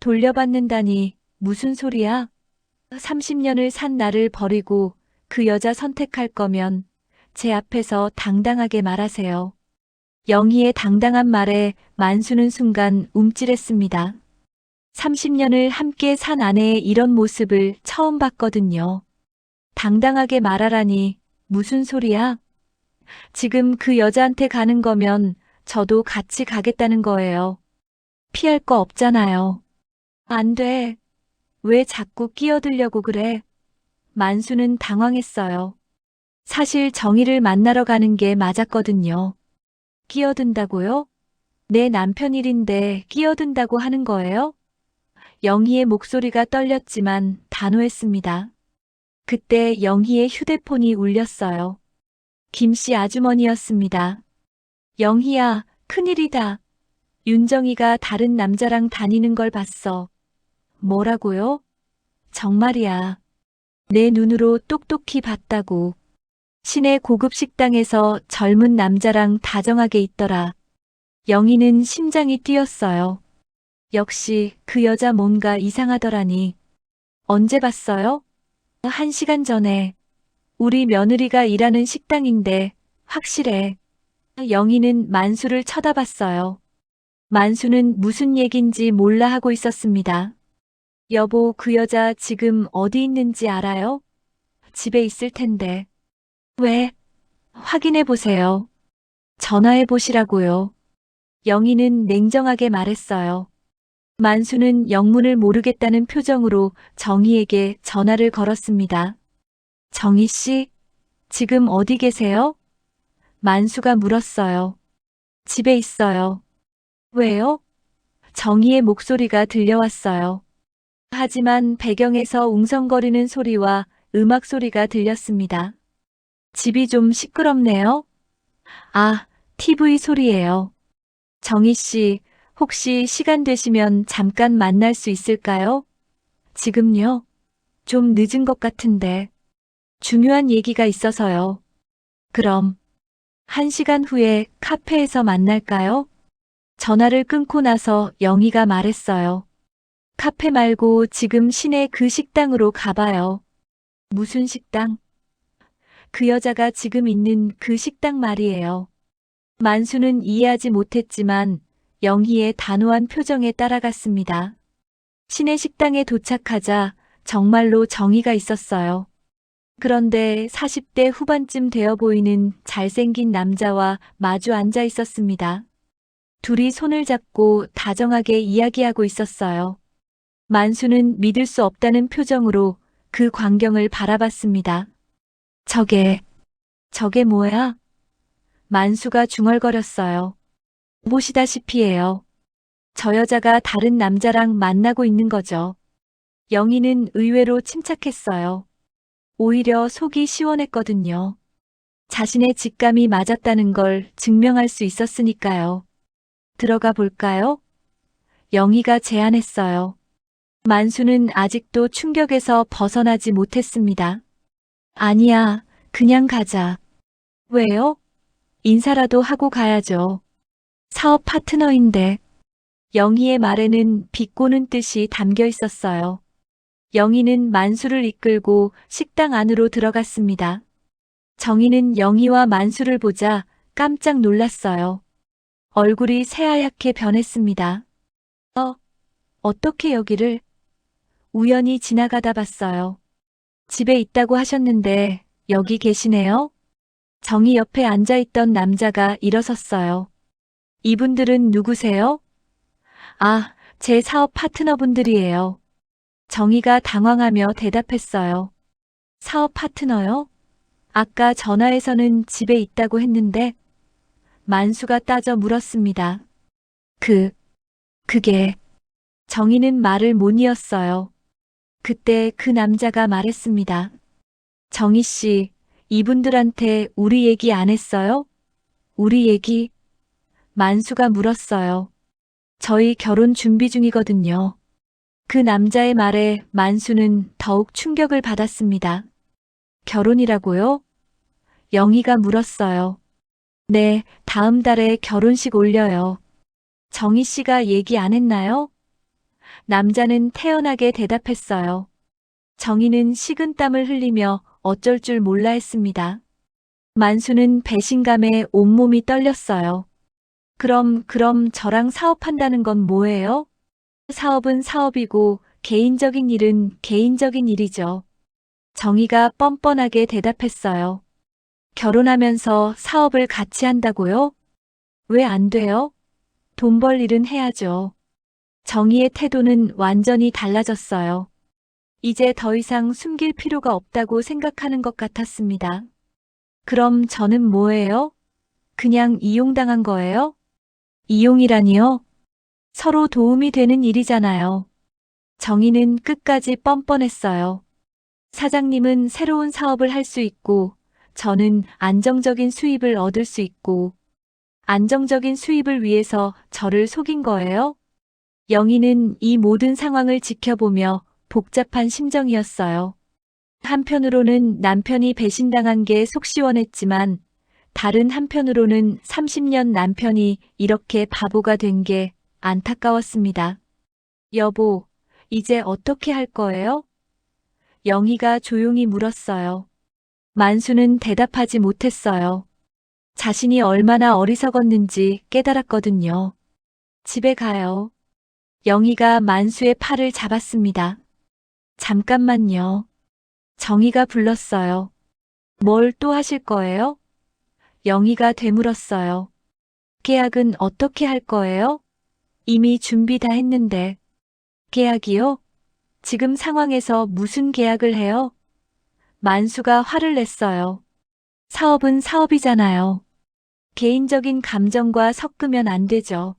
돌려받는다니 무슨 소리야? 30년을 산 나를 버리고 그 여자 선택할 거면 제 앞에서 당당하게 말하세요. 영희의 당당한 말에 만수는 순간 움찔했습니다. 30년을 함께 산 아내의 이런 모습을 처음 봤거든요. 당당하게 말하라니 무슨 소리야? 지금 그 여자한테 가는 거면 저도 같이 가겠다는 거예요. 피할 거 없잖아요. 안 돼. 왜 자꾸 끼어들려고 그래? 만수는 당황했어요. 사실 정희를 만나러 가는 게 맞았거든요. 끼어든다고요? 내 남편 일인데 끼어든다고 하는 거예요? 영희의 목소리가 떨렸지만 단호했습니다. 그때 영희의 휴대폰이 울렸어요. 김씨 아주머니였습니다. 영희야, 큰일이다. 윤정이가 다른 남자랑 다니는 걸 봤어. 뭐라고요? 정말이야. 내 눈으로 똑똑히 봤다고. 시내 고급 식당에서 젊은 남자랑 다정하게 있더라. 영희는 심장이 뛰었어요. 역시 그 여자 뭔가 이상하더라니. 언제 봤어요? 1시간 전에. 우리 며느리가 일하는 식당인데 확실해. 영희는 만수를 쳐다봤어요. 만수는 무슨 얘긴지 몰라 하고 있었습니다. 여보, 그 여자 지금 어디 있는지 알아요? 집에 있을 텐데. 왜? 확인해 보세요. 전화해 보시라고요. 영희는 냉정하게 말했어요. 만수는 영문을 모르겠다는 표정으로 정희에게 전화를 걸었습니다. 정희 씨, 지금 어디 계세요? 만수가 물었어요. 집에 있어요. 왜요? 정희의 목소리가 들려왔어요. 하지만 배경에서 웅성거리는 소리와 음악 소리가 들렸습니다. 집이 좀 시끄럽네요. 아, TV 소리예요. 정희 씨, 혹시 시간 되시면 잠깐 만날 수 있을까요? 지금요? 좀 늦은 것 같은데. 중요한 얘기가 있어서요. 그럼 1시간 후에 카페에서 만날까요? 전화를 끊고 나서 영희가 말했어요. 카페 말고 지금 시내 그 식당으로 가봐요. 무슨 식당? 그 여자가 지금 있는 그 식당 말이에요. 만수는 이해하지 못했지만 영희의 단호한 표정에 따라갔습니다. 시내 식당에 도착하자 정말로 정의가 있었어요. 그런데 40대 후반쯤 되어 보이는 잘생긴 남자와 마주 앉아 있었습니다. 둘이 손을 잡고 다정하게 이야기하고 있었어요. 만수는 믿을 수 없다는 표정으로 그 광경을 바라봤습니다. 저게 뭐야? 만수가 중얼거렸어요. 보시다시피 해요. 저 여자가 다른 남자랑 만나고 있는 거죠. 영희는 의외로 침착했어요. 오히려 속이 시원했거든요. 자신의 직감이 맞았다는 걸 증명할 수 있었으니까요. 들어가 볼까요? 영희가 제안했어요. 만수는 아직도 충격에서 벗어나지 못했습니다. 아니야, 그냥 가자. 왜요? 인사라도 하고 가야죠. 사업 파트너인데. 영희의 말에는 비꼬는 뜻이 담겨 있었어요. 영희는 만수를 이끌고 식당 안으로 들어갔습니다. 정희는 영희와 만수를 보자 깜짝 놀랐어요. 얼굴이 새하얗게 변했습니다. 어떻게 여기를? 우연히 지나가다 봤어요. 집에 있다고 하셨는데 여기 계시네요? 정희 옆에 앉아있던 남자가 일어섰어요. 이분들은 누구세요? 아, 제 사업 파트너분들이에요. 정희가 당황하며 대답했어요. 사업 파트너요? 아까 전화에서는 집에 있다고 했는데 만수가 따져 물었습니다. 그게 정희는 말을 못 이었어요. 그때 그 남자가 말했습니다. 정희 씨, 이분들한테 우리 얘기 안 했어요? 우리 얘기? 만수가 물었어요. 저희 결혼 준비 중이거든요. 그 남자의 말에 만수는 더욱 충격을 받았습니다. 결혼이라고요? 영희가 물었어요. 네, 다음 달에 결혼식 올려요. 정희 씨가 얘기 안 했나요? 남자는 태연하게 대답했어요. 정희는 식은땀을 흘리며 어쩔 줄 몰라 했습니다. 만수는 배신감에 온몸이 떨렸어요. 그럼 저랑 사업한다는 건 뭐예요? 사업은 사업이고 개인적인 일은 개인적인 일이죠. 정희가 뻔뻔하게 대답했어요. 결혼하면서 사업을 같이 한다고요? 왜 안 돼요? 돈 벌 일은 해야죠. 정희의 태도는 완전히 달라졌어요. 이제 더 이상 숨길 필요가 없다고 생각하는 것 같았습니다. 그럼 저는 뭐예요? 그냥 이용당한 거예요? 이용이라니요? 서로 도움이 되는 일이잖아요. 정희는 끝까지 뻔뻔했어요. 사장님은 새로운 사업을 할 수 있고, 저는 안정적인 수입을 얻을 수 있고, 안정적인 수입을 위해서 저를 속인 거예요? 영희는 이 모든 상황을 지켜보며 복잡한 심정이었어요. 한편으로는 남편이 배신당한 게 속 시원했지만, 다른 한편으로는 30년 남편이 이렇게 바보가 된 게 안타까웠습니다. 여보, 이제 어떻게 할 거예요? 영희가 조용히 물었어요. 만수는 대답하지 못했어요. 자신이 얼마나 어리석었는지 깨달았거든요. 집에 가요. 영희가 만수의 팔을 잡았습니다. 잠깐만요. 정희가 불렀어요. 뭘 또 하실 거예요? 영희가 되물었어요. 계약은 어떻게 할 거예요? 이미 준비 다 했는데. 계약이요? 지금 상황에서 무슨 계약을 해요? 만수가 화를 냈어요. 사업은 사업이잖아요. 개인적인 감정과 섞으면 안 되죠.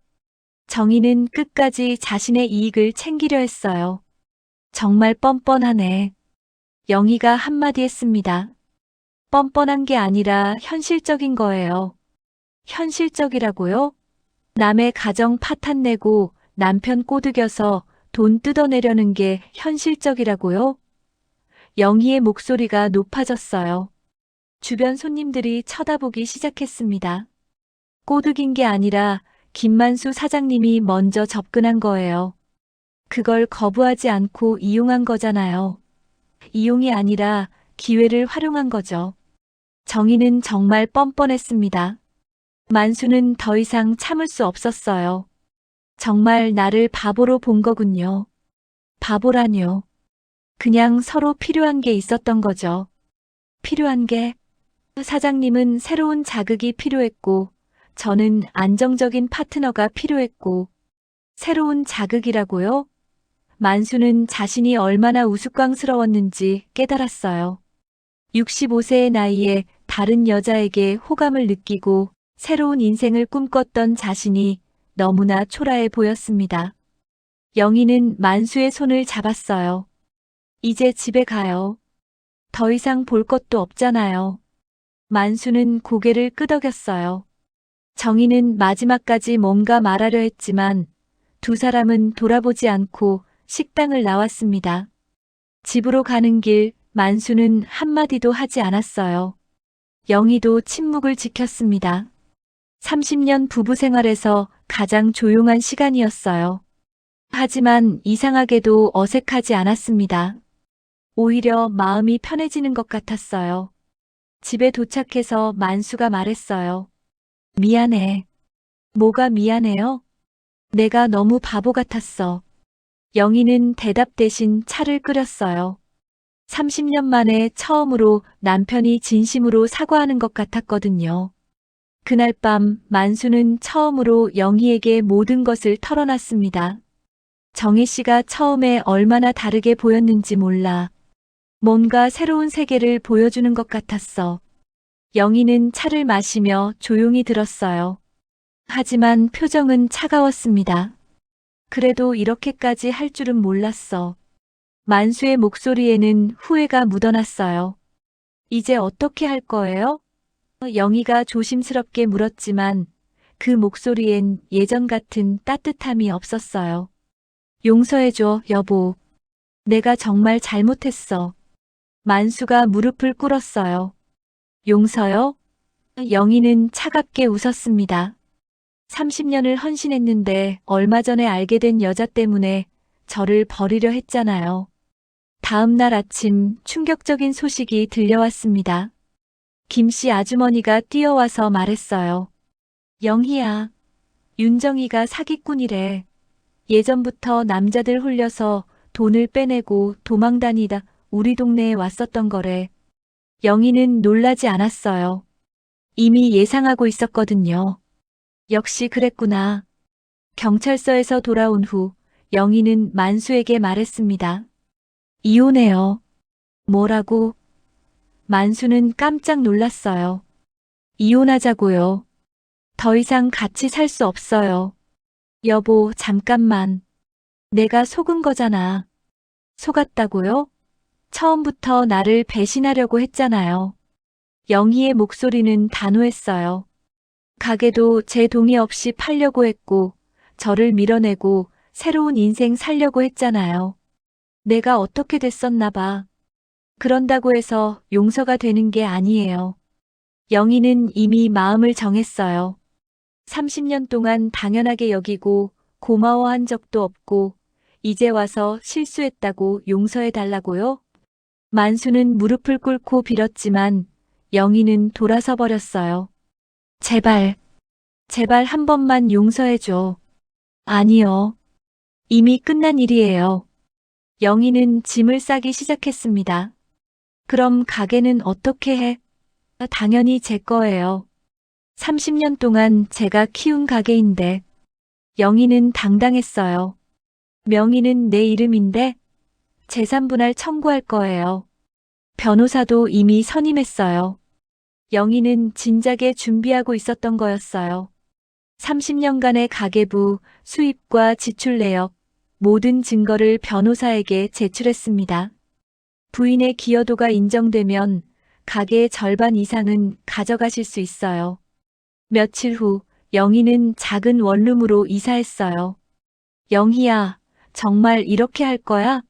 정희는 끝까지 자신의 이익을 챙기려 했어요. 정말 뻔뻔하네. 영희가 한마디 했습니다. 뻔뻔한 게 아니라 현실적인 거예요. 현실적이라고요? 남의 가정 파탄내고 남편 꼬드겨서 돈 뜯어내려는 게 현실적이라고요? 영희의 목소리가 높아졌어요. 주변 손님들이 쳐다보기 시작했습니다. 꼬드긴 게 아니라 김만수 사장님이 먼저 접근한 거예요. 그걸 거부하지 않고 이용한 거잖아요. 이용이 아니라 기회를 활용한 거죠. 정희는 정말 뻔뻔했습니다. 만수는 더 이상 참을 수 없었어요. 정말 나를 바보로 본 거군요. 바보라뇨. 그냥 서로 필요한 게 있었던 거죠. 필요한 게? 사장님은 새로운 자극이 필요했고, 저는 안정적인 파트너가 필요했고, 새로운 자극이라고요? 만수는 자신이 얼마나 우스꽝스러웠는지 깨달았어요. 65세의 나이에 다른 여자에게 호감을 느끼고 새로운 인생을 꿈꿨던 자신이 너무나 초라해 보였습니다. 영희는 만수의 손을 잡았어요. 이제 집에 가요. 더 이상 볼 것도 없잖아요. 만수는 고개를 끄덕였어요. 정희는 마지막까지 뭔가 말하려 했지만 두 사람은 돌아보지 않고 식당을 나왔습니다. 집으로 가는 길 만수는 한마디도 하지 않았어요. 영희도 침묵을 지켰습니다. 30년 부부 생활에서 가장 조용한 시간이었어요. 하지만 이상하게도 어색하지 않았습니다. 오히려 마음이 편해지는 것 같았어요. 집에 도착해서 만수가 말했어요. 미안해. 뭐가 미안해요? 내가 너무 바보 같았어. 영희는 대답 대신 차를 끓였어요. 30년 만에 처음으로 남편이 진심으로 사과하는 것 같았거든요. 그날 밤 만수는 처음으로 영희에게 모든 것을 털어놨습니다. 정희 씨가 처음에 얼마나 다르게 보였는지 몰라. 뭔가 새로운 세계를 보여주는 것 같았어. 영희는 차를 마시며 조용히 들었어요. 하지만 표정은 차가웠습니다. 그래도 이렇게까지 할 줄은 몰랐어. 만수의 목소리에는 후회가 묻어났어요. 이제 어떻게 할 거예요? 영희가 조심스럽게 물었지만 그 목소리엔 예전 같은 따뜻함이 없었어요. 용서해줘, 여보. 내가 정말 잘못했어. 만수가 무릎을 꿇었어요. 용서요? 영희는 차갑게 웃었습니다. 30년을 헌신했는데 얼마 전에 알게 된 여자 때문에 저를 버리려 했잖아요. 다음 날 아침 충격적인 소식이 들려왔습니다. 김씨 아주머니가 뛰어와서 말했어요. 영희야, 윤정이가 사기꾼이래. 예전부터 남자들 홀려서 돈을 빼내고 도망다니다 우리 동네에 왔었던 거래. 영희는 놀라지 않았어요. 이미 예상하고 있었거든요. 역시 그랬구나. 경찰서에서 돌아온 후 영희는 만수에게 말했습니다. 이혼해요. 뭐라고? 만수는 깜짝 놀랐어요. 이혼하자고요. 더 이상 같이 살 수 없어요. 여보, 잠깐만. 내가 속은 거잖아. 속았다고요? 처음부터 나를 배신하려고 했잖아요. 영희의 목소리는 단호했어요. 가게도 제 동의 없이 팔려고 했고, 저를 밀어내고 새로운 인생 살려고 했잖아요. 내가 어떻게 됐었나 봐. 그런다고 해서 용서가 되는 게 아니에요. 영희는 이미 마음을 정했어요. 30년 동안 당연하게 여기고 고마워한 적도 없고, 이제 와서 실수했다고 용서해 달라고요? 만수는 무릎을 꿇고 빌었지만 영희는 돌아서 버렸어요. 제발, 제발 한 번만 용서해줘. 아니요. 이미 끝난 일이에요. 영희는 짐을 싸기 시작했습니다. 그럼 가게는 어떻게 해? 당연히 제 거예요. 30년 동안 제가 키운 가게인데. 영희는 당당했어요. 명의는 내 이름인데 재산 분할 청구할 거예요. 변호사도 이미 선임했어요. 영희는 진작에 준비하고 있었던 거였어요. 30년간의 가계부, 수입과 지출 내역, 모든 증거를 변호사에게 제출했습니다. 부인의 기여도가 인정되면 가계의 절반 이상은 가져가실 수 있어요. 며칠 후 영희는 작은 원룸으로 이사했어요. 영희야, 정말 이렇게 할 거야?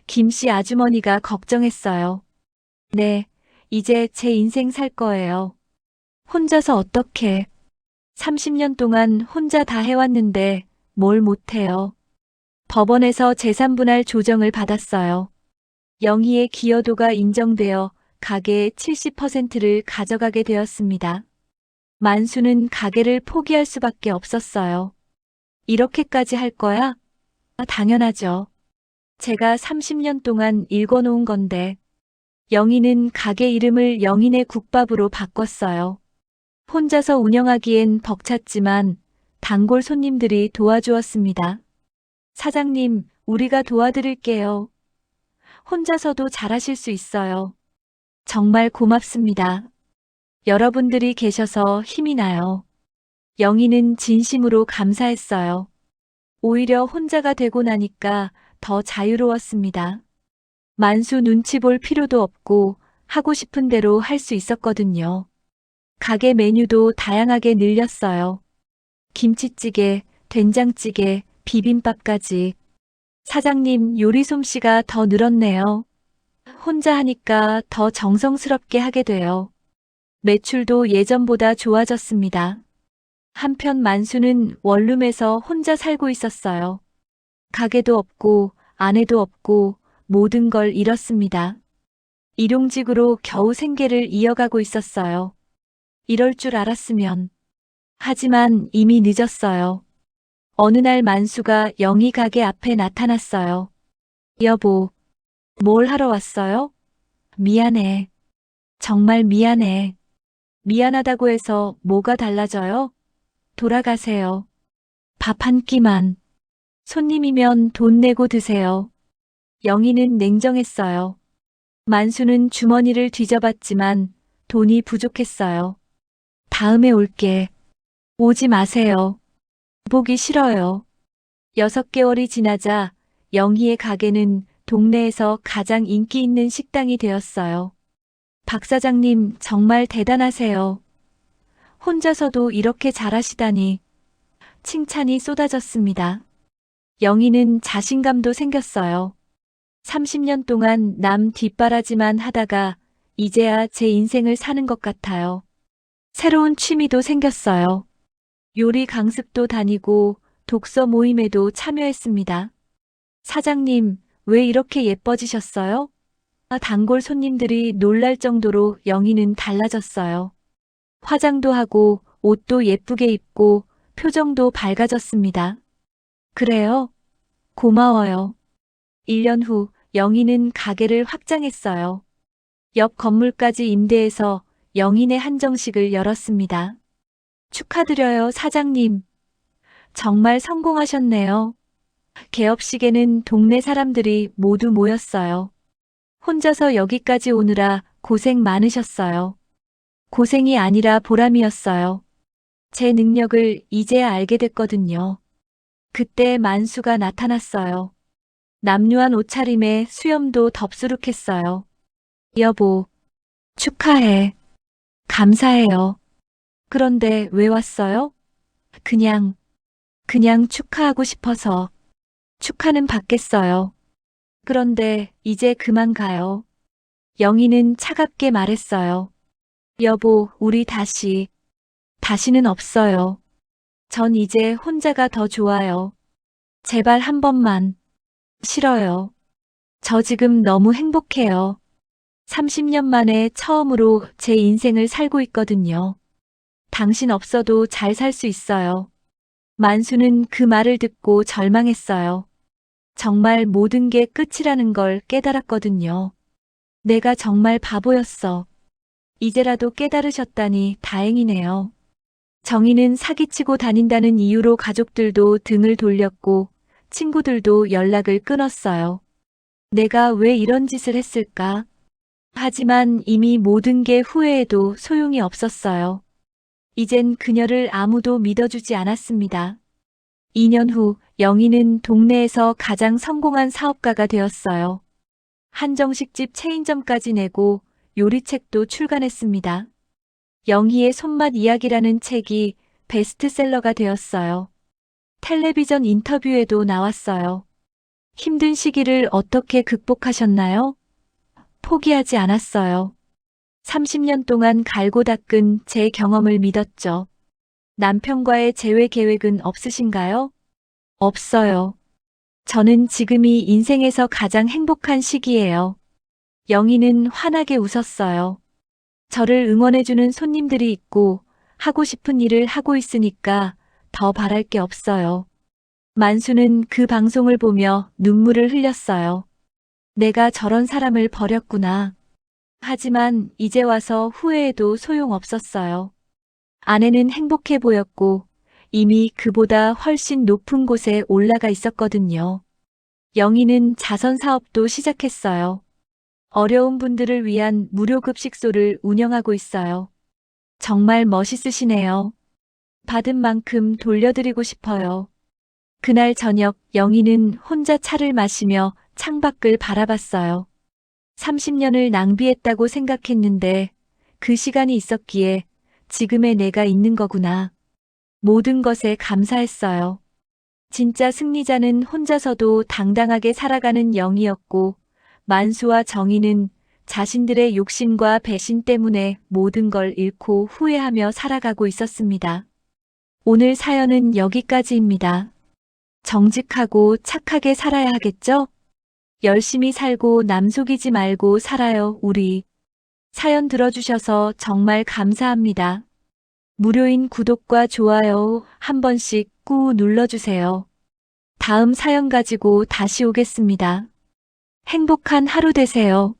김씨 아주머니가 걱정했어요. 네, 이제 제 인생 살 거예요. 혼자서 어떻게? 30년 동안 혼자 다 해왔는데 뭘 못해요. 법원에서 재산분할 조정을 받았어요. 영희의 기여도가 인정되어 가계의 70%를 가져가게 되었습니다. 만수는 가게를 포기할 수밖에 없었어요. 이렇게까지 할 거야? 당연하죠. 제가 30년 동안 읽어놓은 건데. 영희는 가게 이름을 영인의 국밥으로 바꿨어요. 혼자서 운영하기엔 벅찼지만 단골 손님들이 도와주었습니다. 사장님, 우리가 도와드릴게요. 혼자서도 잘하실 수 있어요. 정말 고맙습니다. 여러분들이 계셔서 힘이 나요. 영희는 진심으로 감사했어요. 오히려 혼자가 되고 나니까 더 자유로웠습니다. 만수 눈치 볼 필요도 없고 하고 싶은 대로 할 수 있었거든요. 가게 메뉴도 다양하게 늘렸어요. 김치찌개, 된장찌개, 비빔밥까지. 사장님 요리 솜씨가 더 늘었네요. 혼자 하니까 더 정성스럽게 하게 돼요. 매출도 예전보다 좋아졌습니다. 한편 만수는 원룸에서 혼자 살고 있었어요. 가게도 없고 아내도 없고 모든 걸 잃었습니다. 일용직으로 겨우 생계를 이어가고 있었어요. 이럴 줄 알았으면. 하지만 이미 늦었어요. 어느 날 만수가 영희 가게 앞에 나타났어요. 여보, 뭘 하러 왔어요? 미안해. 정말 미안해. 미안하다고 해서 뭐가 달라져요? 돌아가세요. 밥 한 끼만. 손님이면 돈 내고 드세요. 영희는 냉정했어요. 만수는 주머니를 뒤져봤지만 돈이 부족했어요. 다음에 올게. 오지 마세요. 보기 싫어요. 6개월이 지나자 영희의 가게는 동네에서 가장 인기 있는 식당이 되었어요. 박 사장님 정말 대단하세요. 혼자서도 이렇게 잘하시다니. 칭찬이 쏟아졌습니다. 영희는 자신감도 생겼어요. 30년 동안 남 뒷바라지만 하다가 이제야 제 인생을 사는 것 같아요. 새로운 취미도 생겼어요. 요리 강습도 다니고 독서 모임에도 참여했습니다. 사장님, 왜 이렇게 예뻐지셨어요? 단골 손님들이 놀랄 정도로 영희는 달라졌어요. 화장도 하고 옷도 예쁘게 입고 표정도 밝아졌습니다. 그래요? 고마워요. 1년 후 영희는 가게를 확장했어요. 옆 건물까지 임대해서 영희네 한정식을 열었습니다. 축하드려요, 사장님. 정말 성공하셨네요. 개업식에는 동네 사람들이 모두 모였어요. 혼자서 여기까지 오느라 고생 많으셨어요. 고생이 아니라 보람이었어요. 제 능력을 이제야 알게 됐거든요. 그때 만수가 나타났어요. 남루한 옷차림에 수염도 덥수룩했어요. 여보, 축하해. 감사해요. 그런데 왜 왔어요? 그냥 축하하고 싶어서. 축하는 받겠어요. 그런데 이제 그만 가요. 영희는 차갑게 말했어요. 여보, 우리 다시는 없어요. 전 이제 혼자가 더 좋아요. 제발 한 번만. 싫어요. 저 지금 너무 행복해요. 30년 만에 처음으로 제 인생을 살고 있거든요. 당신 없어도 잘 살 수 있어요. 만수는 그 말을 듣고 절망했어요. 정말 모든 게 끝이라는 걸 깨달았거든요. 내가 정말 바보였어. 이제라도 깨달으셨다니 다행이네요. 정희는 사기치고 다닌다는 이유로 가족들도 등을 돌렸고 친구들도 연락을 끊었어요. 내가 왜 이런 짓을 했을까? 하지만 이미 모든 게 후회해도 소용이 없었어요. 이젠 그녀를 아무도 믿어주지 않았습니다. 2년 후 영희는 동네에서 가장 성공한 사업가가 되었어요. 한정식집 체인점까지 내고 요리책도 출간했습니다. 영희의 손맛 이야기라는 책이 베스트셀러가 되었어요. 텔레비전 인터뷰에도 나왔어요. 힘든 시기를 어떻게 극복하셨나요? 포기하지 않았어요. 30년 동안 갈고 닦은 제 경험을 믿었죠. 남편과의 재회 계획은 없으신가요? 없어요. 저는 지금이 인생에서 가장 행복한 시기예요. 영희는 환하게 웃었어요. 저를 응원해주는 손님들이 있고 하고 싶은 일을 하고 있으니까 더 바랄 게 없어요. 만수는 그 방송을 보며 눈물을 흘렸어요. 내가 저런 사람을 버렸구나. 하지만 이제 와서 후회해도 소용없었어요. 아내는 행복해 보였고 이미 그보다 훨씬 높은 곳에 올라가 있었거든요. 영희는 자선 사업도 시작했어요. 어려운 분들을 위한 무료 급식소를 운영하고 있어요. 정말 멋있으시네요. 받은 만큼 돌려드리고 싶어요. 그날 저녁 영희는 혼자 차를 마시며 창밖을 바라봤어요. 30년을 낭비했다고 생각했는데 그 시간이 있었기에 지금의 내가 있는 거구나. 모든 것에 감사했어요. 진짜 승리자는 혼자서도 당당하게 살아가는 영이었고, 만수와 정의는 자신들의 욕심과 배신 때문에 모든 걸 잃고 후회하며 살아가고 있었습니다. 오늘 사연은 여기까지입니다. 정직하고 착하게 살아야 하겠죠? 열심히 살고 남 속이지 말고 살아요, 우리. 사연 들어주셔서 정말 감사합니다. 무료인 구독과 좋아요 한 번씩 꾹 눌러주세요. 다음 사연 가지고 다시 오겠습니다. 행복한 하루 되세요.